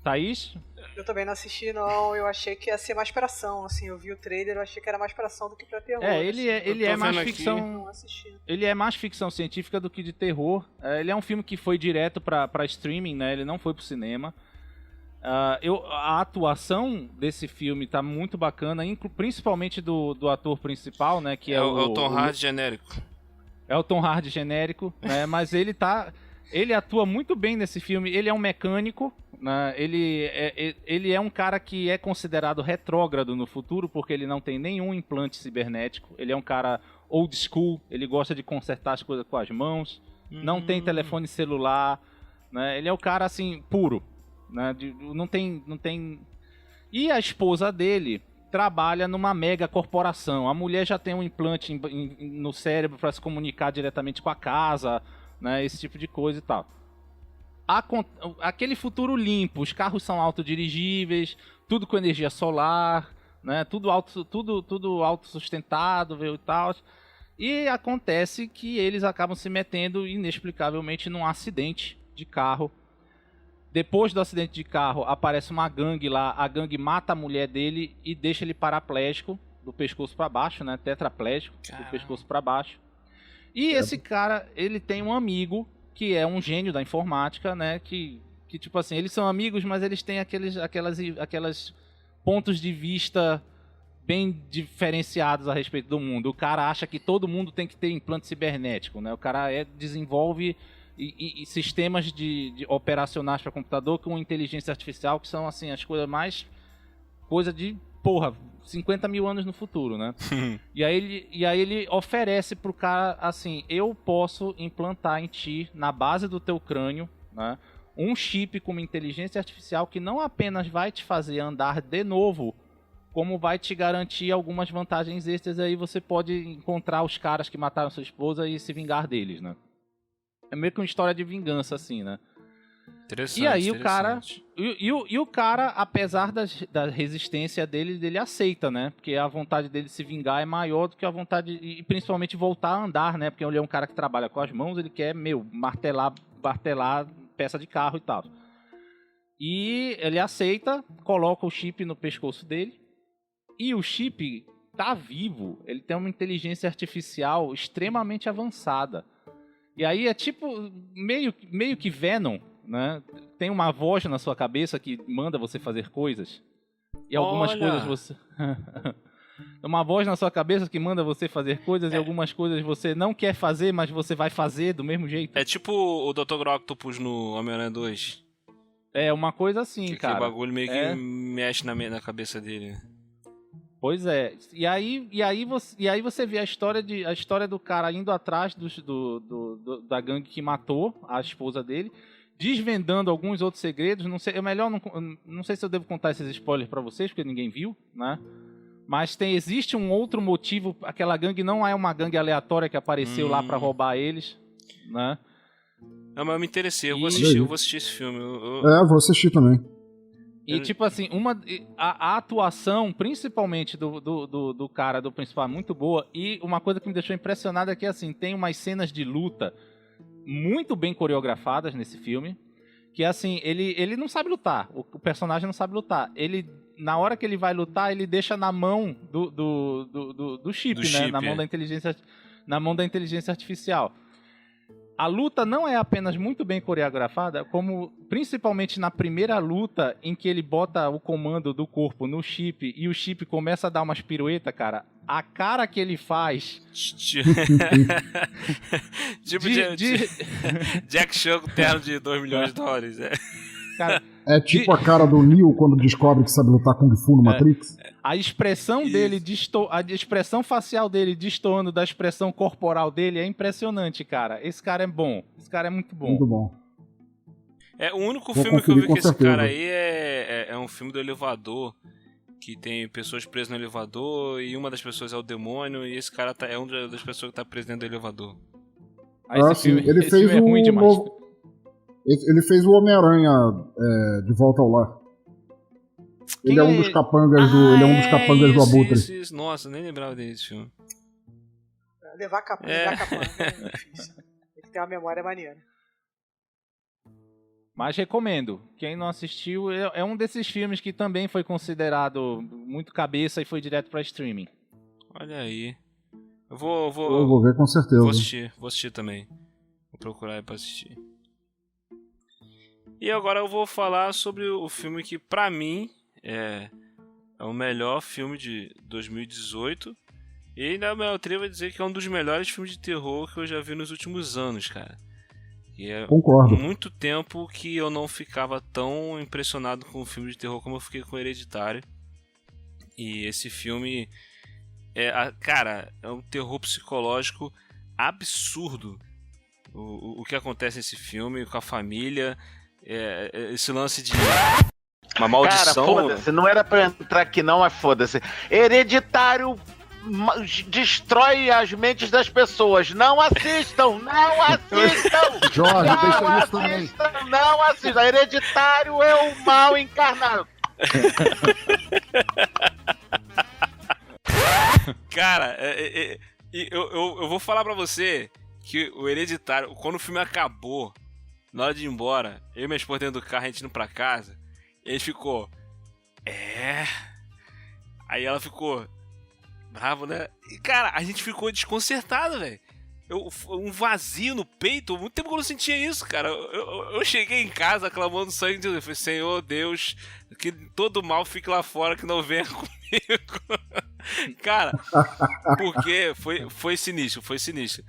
Thaís? Eu também não assisti, não. Eu achei que ia ser mais pra ação, assim. Eu vi o trailer, eu achei que era mais pra ação do que pra terror. Ele é mais ficção. Não assisti. Ele é mais ficção científica do que de terror. Ele é um filme que foi direto pra streaming, né? Ele não foi pro cinema. A atuação desse filme tá muito bacana, principalmente do ator principal, né? Que é o Tom Hardy genérico. É o Tom Hardy genérico, né? Mas ele atua muito bem nesse filme. Ele é um mecânico, né? Ele é um cara que é considerado retrógrado no futuro porque ele não tem nenhum implante cibernético. Ele é um cara old school, ele gosta de consertar as coisas com as mãos, não tem telefone celular, né? Ele é o cara assim puro, né? Não tem. E a esposa dele trabalha numa mega corporação. A mulher já tem um implante no cérebro para se comunicar diretamente com a casa, né, esse tipo de coisa e tal. Aquele futuro limpo, os carros são autodirigíveis, tudo com energia solar, né, tudo autossustentável e tal. E acontece que eles acabam se metendo inexplicavelmente num acidente de carro. Depois do acidente de carro, aparece uma gangue lá, a gangue mata a mulher dele e deixa ele paraplégico, do pescoço para baixo, né, tetraplégico, do pescoço para baixo. E esse cara, ele tem um amigo que é um gênio da informática, né? Que tipo assim, eles são amigos, mas eles têm aquelas pontos de vista bem diferenciados a respeito do mundo. O cara acha que todo mundo tem que ter implante cibernético, né? O cara desenvolve e sistemas de operacionais para computador com inteligência artificial, que são assim as coisas mais coisa de 50 mil anos no futuro, né? E aí ele oferece pro cara assim: eu posso implantar em ti, na base do teu crânio, né, um chip com uma inteligência artificial que não apenas vai te fazer andar de novo, como vai te garantir algumas vantagens extras. Aí você pode encontrar os caras que mataram sua esposa e se vingar deles, né? É meio que uma história de vingança, assim, né? E aí o cara, o cara, apesar da resistência dele, ele aceita, né? Porque a vontade dele de se vingar é maior do que a vontade, e principalmente voltar a andar, né? Porque ele é um cara que trabalha com as mãos, ele quer, martelar peça de carro e tal. E ele aceita, coloca o chip no pescoço dele, e o chip tá vivo, ele tem uma inteligência artificial extremamente avançada. E aí é tipo, meio que Venom, né? Tem uma voz na sua cabeça que manda você fazer coisas. E algumas coisas você... uma voz na sua cabeça que manda você fazer coisas e algumas coisas você não quer fazer, mas você vai fazer do mesmo jeito. É tipo o Dr. Octopus no Homem-Aranha 2. É uma coisa assim, que cara. O bagulho meio que mexe na cabeça dele. Pois é. E aí você vê a história do cara indo atrás da gangue que matou a esposa dele, desvendando alguns outros segredos. Não sei, não sei se eu devo contar esses spoilers pra vocês, porque ninguém viu, né? Mas existe um outro motivo. Aquela gangue não é uma gangue aleatória que apareceu lá pra roubar eles, né? Não, mas eu me interessei, eu vou assistir esse filme. Vou assistir também. E tipo assim, a atuação, principalmente do cara, do principal, é muito boa. E uma coisa que me deixou impressionado é que assim, tem umas cenas de luta muito bem coreografadas nesse filme. Que assim, ele não sabe lutar. O personagem não sabe lutar. Ele, na hora que ele vai lutar, ele deixa na mão do chip, né? chip, Na mão da inteligência artificial. A luta não é apenas muito bem coreografada, como principalmente na primeira luta, em que ele bota o comando do corpo no chip e o chip começa a dar umas piruetas, cara. A cara que ele faz... Tipo Jack Chan com terno de $2 milhões. Cara, É tipo a cara do Neo quando descobre que sabe lutar Kung Fu no Matrix. a expressão dele, a expressão facial dele destoando da expressão corporal dele é impressionante, cara. Esse cara é bom. Esse cara é muito bom. Muito bom. O único Vou filme que eu conferir vi com com esse certeza. cara aí é um filme do elevador, que tem pessoas presas no elevador e uma das pessoas é o demônio e esse cara é uma das pessoas que tá preso dentro do elevador. Sim. Ele esse fez filme é ruim demais. Ele fez o Homem-Aranha De Volta ao Lar. Ele é um dos capangas do Abutre. Isso. Nossa, nem lembrava desse filme. Levar capanga é difícil. Tem que ter uma memória maneira. Mas recomendo. Quem não assistiu, é um desses filmes que também foi considerado muito cabeça e foi direto pra streaming. Olha aí. Eu Eu vou ver com certeza. Vou assistir também. Vou procurar aí pra assistir. E agora eu vou falar sobre o filme que pra mim é o melhor filme de 2018. E ainda me atrevo a dizer que é um dos melhores filmes de terror que eu já vi nos últimos anos, cara. E é Concordo. muito tempo que eu não ficava tão impressionado com o filme de terror como eu fiquei com Hereditário. E esse filme cara, é um terror psicológico absurdo. O que acontece nesse filme com a família, esse lance de uma maldição. Cara, foda-se, não era pra entrar aqui não, mas foda-se. Hereditário destrói as mentes das pessoas. Não assistam! Não assistam! Jorge, deixa isso também. Não assistam! Hereditário é o mal encarnado. Cara, eu vou falar pra você que o Hereditário, quando o filme acabou, na hora de ir embora, eu e minha esposa dentro do carro, a gente indo pra casa, e a gente ficou... Aí ela ficou... bravo, né? E, cara, a gente ficou desconcertado, velho. Um vazio no peito. Muito tempo que eu não sentia isso, cara. Eu cheguei em casa clamando sangue de Deus. Eu falei, Senhor Deus, que todo mal fique lá fora, que não venha comigo. Cara, porque foi sinistro, foi sinistro.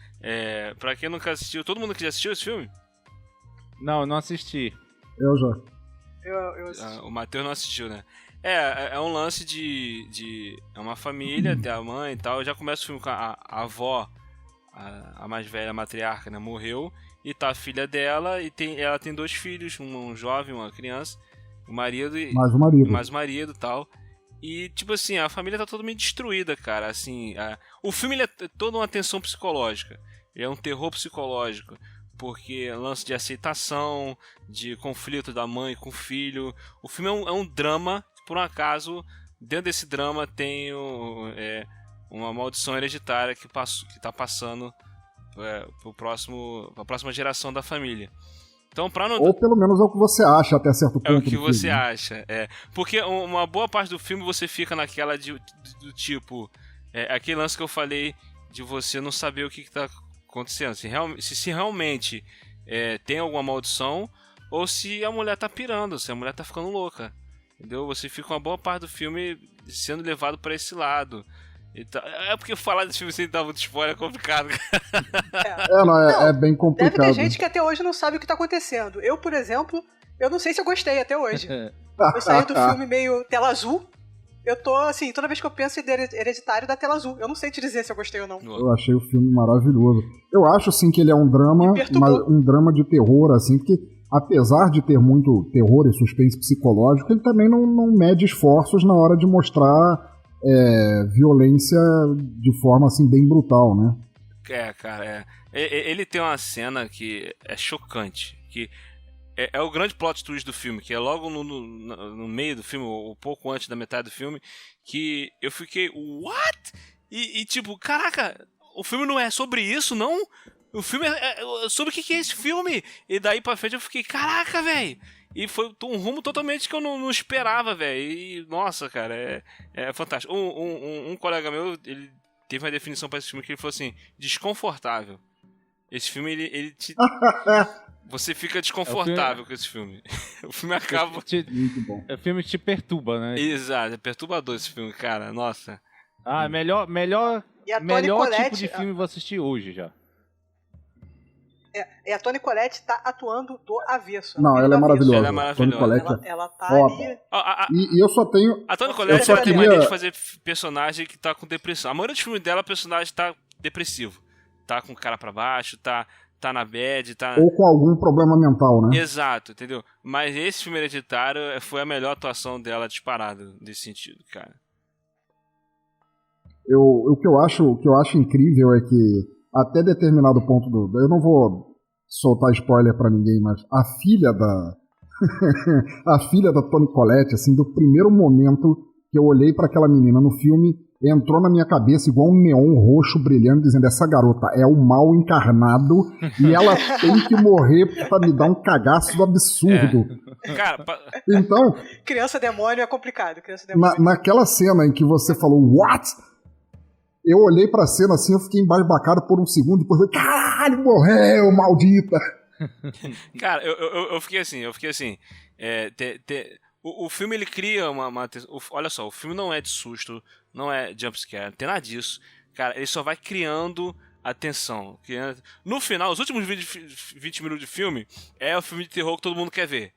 Pra quem nunca assistiu, todo mundo que já assistiu esse filme? Não, eu não assisti. Eu já. Eu assisti. O Matheus não assistiu, né? É um lance de é uma família, tem a mãe e tal. Já começa o filme com a avó, a mais velha, a matriarca, né? Morreu. E tá a filha dela, e ela tem 2 filhos, um jovem, uma criança, o marido e mais o marido e tal. E, tipo assim, a família tá totalmente destruída, cara. Assim, o filme ele é toda uma tensão psicológica. Ele é um terror psicológico. Porque é lance de aceitação, de conflito da mãe com o filho. O filme é um drama. Por um acaso, dentro desse drama tem uma maldição hereditária que tá passando pra próxima geração da família. Então, ou pelo menos é o que você acha até certo ponto. É o que você acha. Porque uma boa parte do filme você fica naquela do tipo... aquele lance que eu falei de você não saber o que tá acontecendo. Se realmente tem alguma maldição ou se a mulher tá pirando, se a mulher tá ficando louca. Entendeu? Você fica uma boa parte do filme sendo levado pra esse lado. Então, porque falar desse filme sem dar muito spoiler é complicado. É bem complicado. Deve ter gente que até hoje não sabe o que tá acontecendo. Eu, por exemplo, eu não sei se eu gostei até hoje. Eu saí do filme meio tela azul. Eu tô, assim, toda vez que eu penso em Hereditário da tela azul. Eu não sei te dizer se eu gostei ou não. Eu achei o filme maravilhoso. Eu acho, assim, que ele é um drama, mas um drama de terror, assim, porque apesar de ter muito terror e suspense psicológico, ele também não mede esforços na hora de mostrar violência de forma, assim, bem brutal, né? Cara, ele tem uma cena que é chocante, que é o grande plot twist do filme, que é logo no meio do filme, ou pouco antes da metade do filme, que eu fiquei, what? E tipo, caraca, o filme não é sobre isso, não? o filme sobre o que é esse filme? E daí pra frente eu fiquei, caraca, velho! E foi um rumo totalmente que eu não esperava, velho. E, nossa, cara, é fantástico. Um colega meu, ele teve uma definição pra esse filme que ele falou assim, desconfortável. Esse filme, ele te... Você fica desconfortável com esse filme. O filme acaba... Muito bom. O filme te perturba, né? Exato, é perturbador esse filme, cara. Nossa. Melhor tipo de filme eu vou assistir hoje já. E a Toni Collette tá atuando do avesso. Não, ela é maravilhosa. Ela é maravilhosa. Ela tá ali... E eu só tenho... A Toni Collette tem mania de fazer personagem que tá com depressão. A maioria dos filmes dela, o personagem tá depressivo. Tá com o cara pra baixo, tá na bad, tá... Ou com algum problema mental, né? Exato, entendeu? Mas esse filme Hereditário foi a melhor atuação dela disparada nesse sentido, cara. O que eu acho incrível é que até determinado ponto eu não vou soltar spoiler pra ninguém, mas a filha da Toni Collette, assim, do primeiro momento que eu olhei pra aquela menina no filme, entrou na minha cabeça igual um neon roxo brilhando, dizendo, essa garota é o mal encarnado e ela tem que morrer pra me dar um cagaço do absurdo. Cara, então... Criança demônio é complicado. Naquela cena em que você falou, what? Eu olhei pra cena assim, eu fiquei embasbacado por um segundo, depois eu falei, caralho, morreu, maldita! Cara, eu fiquei assim, o filme ele cria uma olha só, o filme não é de susto, não é jumpscare, não tem nada disso. Cara, ele só vai criando a tensão. No final, os últimos 20 minutos de filme, é o filme de terror que todo mundo quer ver.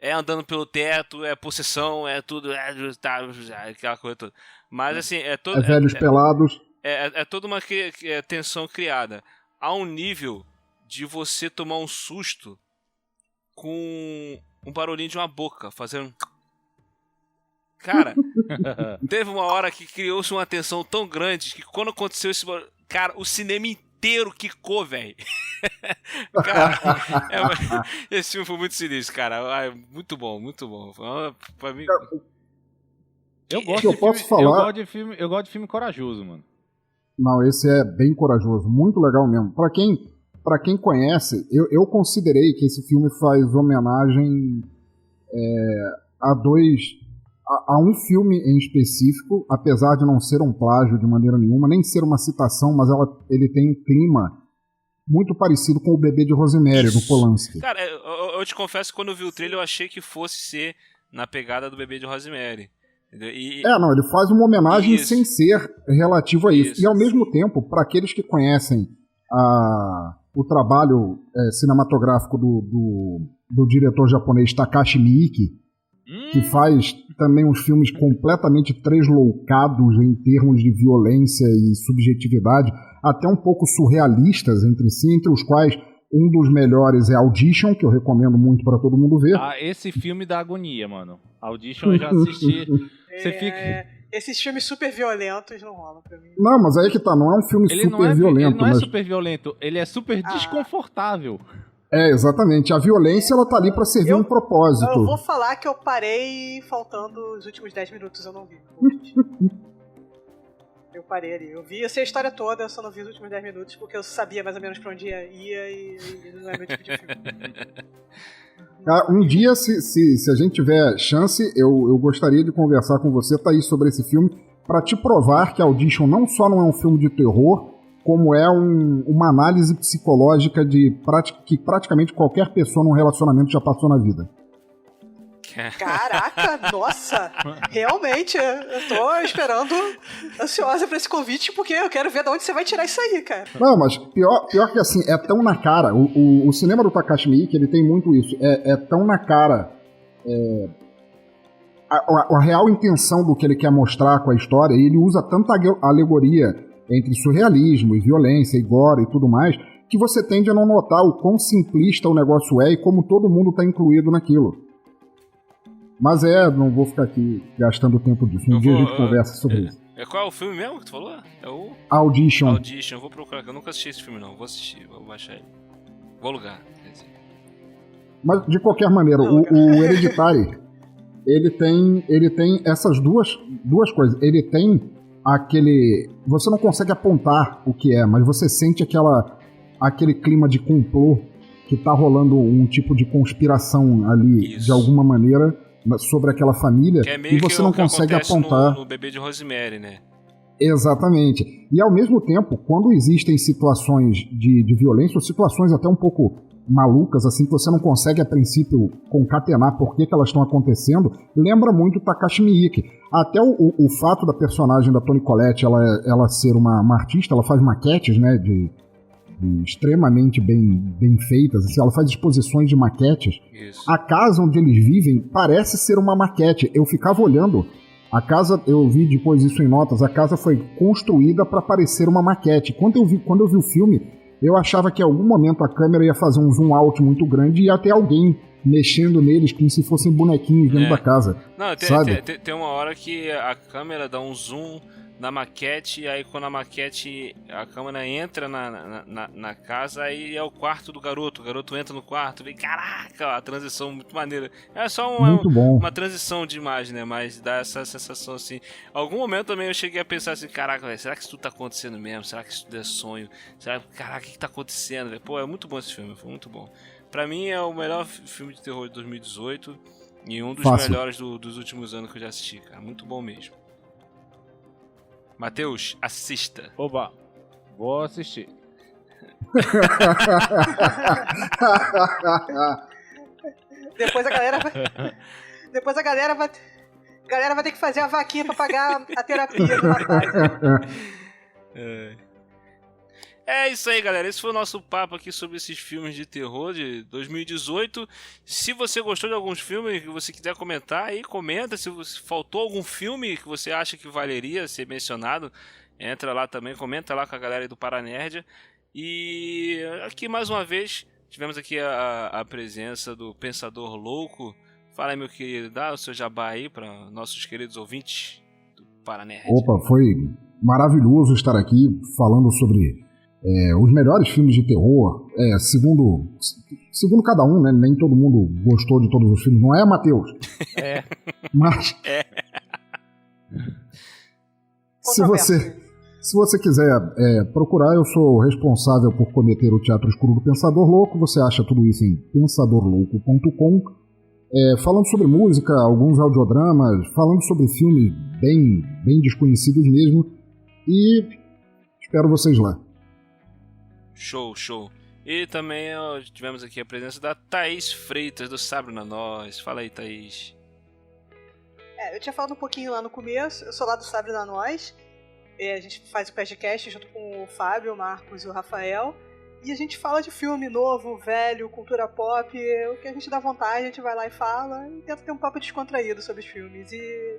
É andando pelo teto, é possessão, é tudo, aquela coisa toda. Mas assim, velhos pelados. É toda uma tensão criada a um nível de você tomar um susto com um barulhinho de uma boca, fazendo... Cara, teve uma hora que criou-se uma tensão tão grande que quando aconteceu esse barulho... Cara, o cinema inteiro quicou, velho. Cara, esse filme foi muito sinistro, cara. Muito bom, muito bom. Pra mim... Eu gosto de filme corajoso, mano. Não, esse é bem corajoso, muito legal mesmo. Pra quem conhece, eu considerei que esse filme faz homenagem a um filme em específico, apesar de não ser um plágio de maneira nenhuma, nem ser uma citação, mas ele tem um clima muito parecido com O Bebê de Rosemary, do Polanski. Cara, eu te confesso que quando eu vi o trailer eu achei que fosse ser na pegada do Bebê de Rosemary. Não, ele faz uma homenagem sem ser relativo a isso. E ao mesmo tempo, para aqueles que conhecem o trabalho cinematográfico do diretor japonês Takashi Miike, que faz também uns filmes completamente tresloucados em termos de violência e subjetividade, até um pouco surrealistas entre si, entre os quais um dos melhores é Audition, que eu recomendo muito para todo mundo ver. Esse filme dá agonia, mano. Audition eu já assisti. Você fica... Esses filmes super violentos não rolam pra mim. Não, mas aí que tá, não é um filme super violento. Ele não é super violento, ele é super desconfortável. Exatamente. A violência, ela tá ali pra servir um propósito. Eu vou falar que eu parei faltando os últimos 10 minutos, eu não vi. Eu parei ali. Eu sei a história toda, eu só não vi os últimos 10 minutos, porque eu sabia mais ou menos pra onde ia e não é meu tipo de filme. Um dia, se a gente tiver chance, eu gostaria de conversar com você, Thaís, sobre esse filme, pra te provar que Audition não só não é um filme de terror, como é uma análise psicológica que praticamente qualquer pessoa num relacionamento já passou na vida. Caraca, nossa! Realmente, eu tô esperando ansiosa pra esse convite, porque eu quero ver de onde você vai tirar isso aí, cara. Não, mas pior que assim, é tão na cara. O cinema do Takashi Miike, ele tem muito isso. É tão na cara a real intenção do que ele quer mostrar com a história, e ele usa tanta alegoria entre surrealismo e violência e gore e tudo mais, que você tende a não notar o quão simplista o negócio é e como todo mundo está incluído naquilo. Mas não vou ficar aqui gastando tempo disso. Um dia a gente conversa sobre isso. Qual é o filme mesmo que tu falou? É o... Audition. Audition, eu vou procurar, eu nunca assisti esse filme não. Vou assistir, vou baixar ele. Vou alugar, quer dizer. Mas, de qualquer maneira, o Hereditário, ele tem essas duas coisas. Ele tem aquele... Você não consegue apontar o que é, mas você sente aquela aquele clima de complô, que tá rolando um tipo de conspiração ali, Isso. de alguma maneira, sobre aquela família, Que é meio e você que não o que consegue acontece apontar. no Bebê de Rosemary, né? Exatamente. E ao mesmo tempo, quando existem situações de violência, ou situações até um pouco malucas, assim, que você não consegue a princípio concatenar por que elas estão acontecendo, lembra muito Takashi Miike. Até o fato da personagem da Toni Collette ela ser uma artista, ela faz maquetes, né, de extremamente bem feitas, assim, ela faz exposições de maquetes. Isso. A casa onde eles vivem parece ser uma maquete. Eu ficava olhando. A casa, eu vi depois isso em notas, a casa foi construída para parecer uma maquete. Quando eu vi o filme, eu achava que em algum momento a câmera ia fazer um zoom out muito grande e ia ter alguém mexendo neles como se fossem bonequinhos dentro da casa. Não, sabe? Tem uma hora que a câmera dá um zoom na maquete, e aí quando a maquete, a câmera entra na casa, aí é o quarto do garoto. O garoto entra no quarto, vem, caraca, a transição muito maneira. É só Muito bom. uma transição de imagem, né? Mas dá essa sensação assim. Algum momento também eu cheguei a pensar assim, caraca, véio, será que isso tudo tá acontecendo mesmo? Será que isso tudo é sonho? Caraca, o que tá acontecendo, véio? Pô, é muito bom esse filme, foi muito bom. Pra mim é o melhor filme de terror de 2018 e um dos melhores dos últimos anos que eu já assisti, cara. Muito bom mesmo. Matheus, assista. Oba, vou assistir. Depois a galera vai ter que fazer a vaquinha pra pagar a terapia do rapaz. É isso aí, galera. Esse foi o nosso papo aqui sobre esses filmes de terror de 2018. Se você gostou de alguns filmes que você quiser comentar, aí comenta. Se faltou algum filme que você acha que valeria ser mencionado, entra lá também, comenta lá com a galera aí do Paranerd. E aqui mais uma vez tivemos aqui a presença do Pensador Louco. Fala aí, meu querido, dá o seu jabá aí para nossos queridos ouvintes do Paranerd. Opa, foi maravilhoso estar aqui falando sobre os melhores filmes de terror, segundo cada um, né? Nem todo mundo gostou de todos os filmes, não é, Matheus? É. Mas se você quiser procurar, eu sou responsável por cometer o Teatro Escuro do Pensador Louco. Você acha tudo isso em pensadorlouco.com, falando sobre música, alguns audiodramas, falando sobre filmes bem desconhecidos mesmo, e espero vocês lá. Show. E também tivemos aqui a presença da Thaís Freitas, do Sabre na Nós. Fala aí, Thaís. Eu tinha falado um pouquinho lá no começo, eu sou lá do Sabre na Nós. A gente faz o podcast junto com o Fábio, o Marcos e o Rafael. E a gente fala de filme novo, velho, cultura pop. O que a gente dá vontade, a gente vai lá e fala. E tenta ter um papo descontraído sobre os filmes. E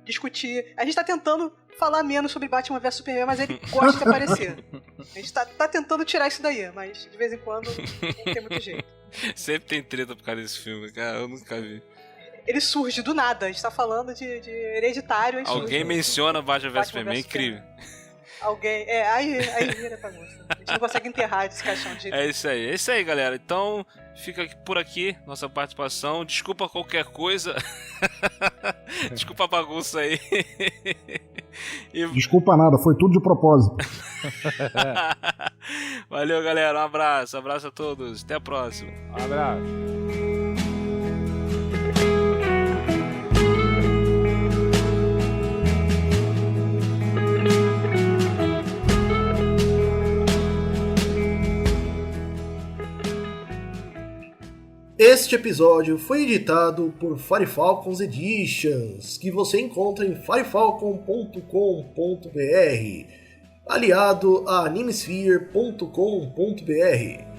discutir. A gente tá tentando falar menos sobre Batman vs Superman, mas ele gosta de aparecer. A gente tá tentando tirar isso daí, mas de vez em quando não tem muito jeito. Sempre tem treta por causa desse filme, cara, eu nunca vi. Ele surge do nada, a gente tá falando de Hereditário. Alguém menciona Batman vs Superman, é incrível. Alguém, aí vira bagunça. A gente não consegue enterrar esse caixão de jeito. É isso aí, galera. Então, fica por aqui nossa participação. Desculpa qualquer coisa. Desculpa a bagunça aí. Desculpa nada, foi tudo de propósito. Valeu, galera. Um abraço a todos. Até a próxima. Um abraço. Este episódio foi editado por Firefalcons Editions, que você encontra em firefalcon.com.br, aliado a animesphere.com.br.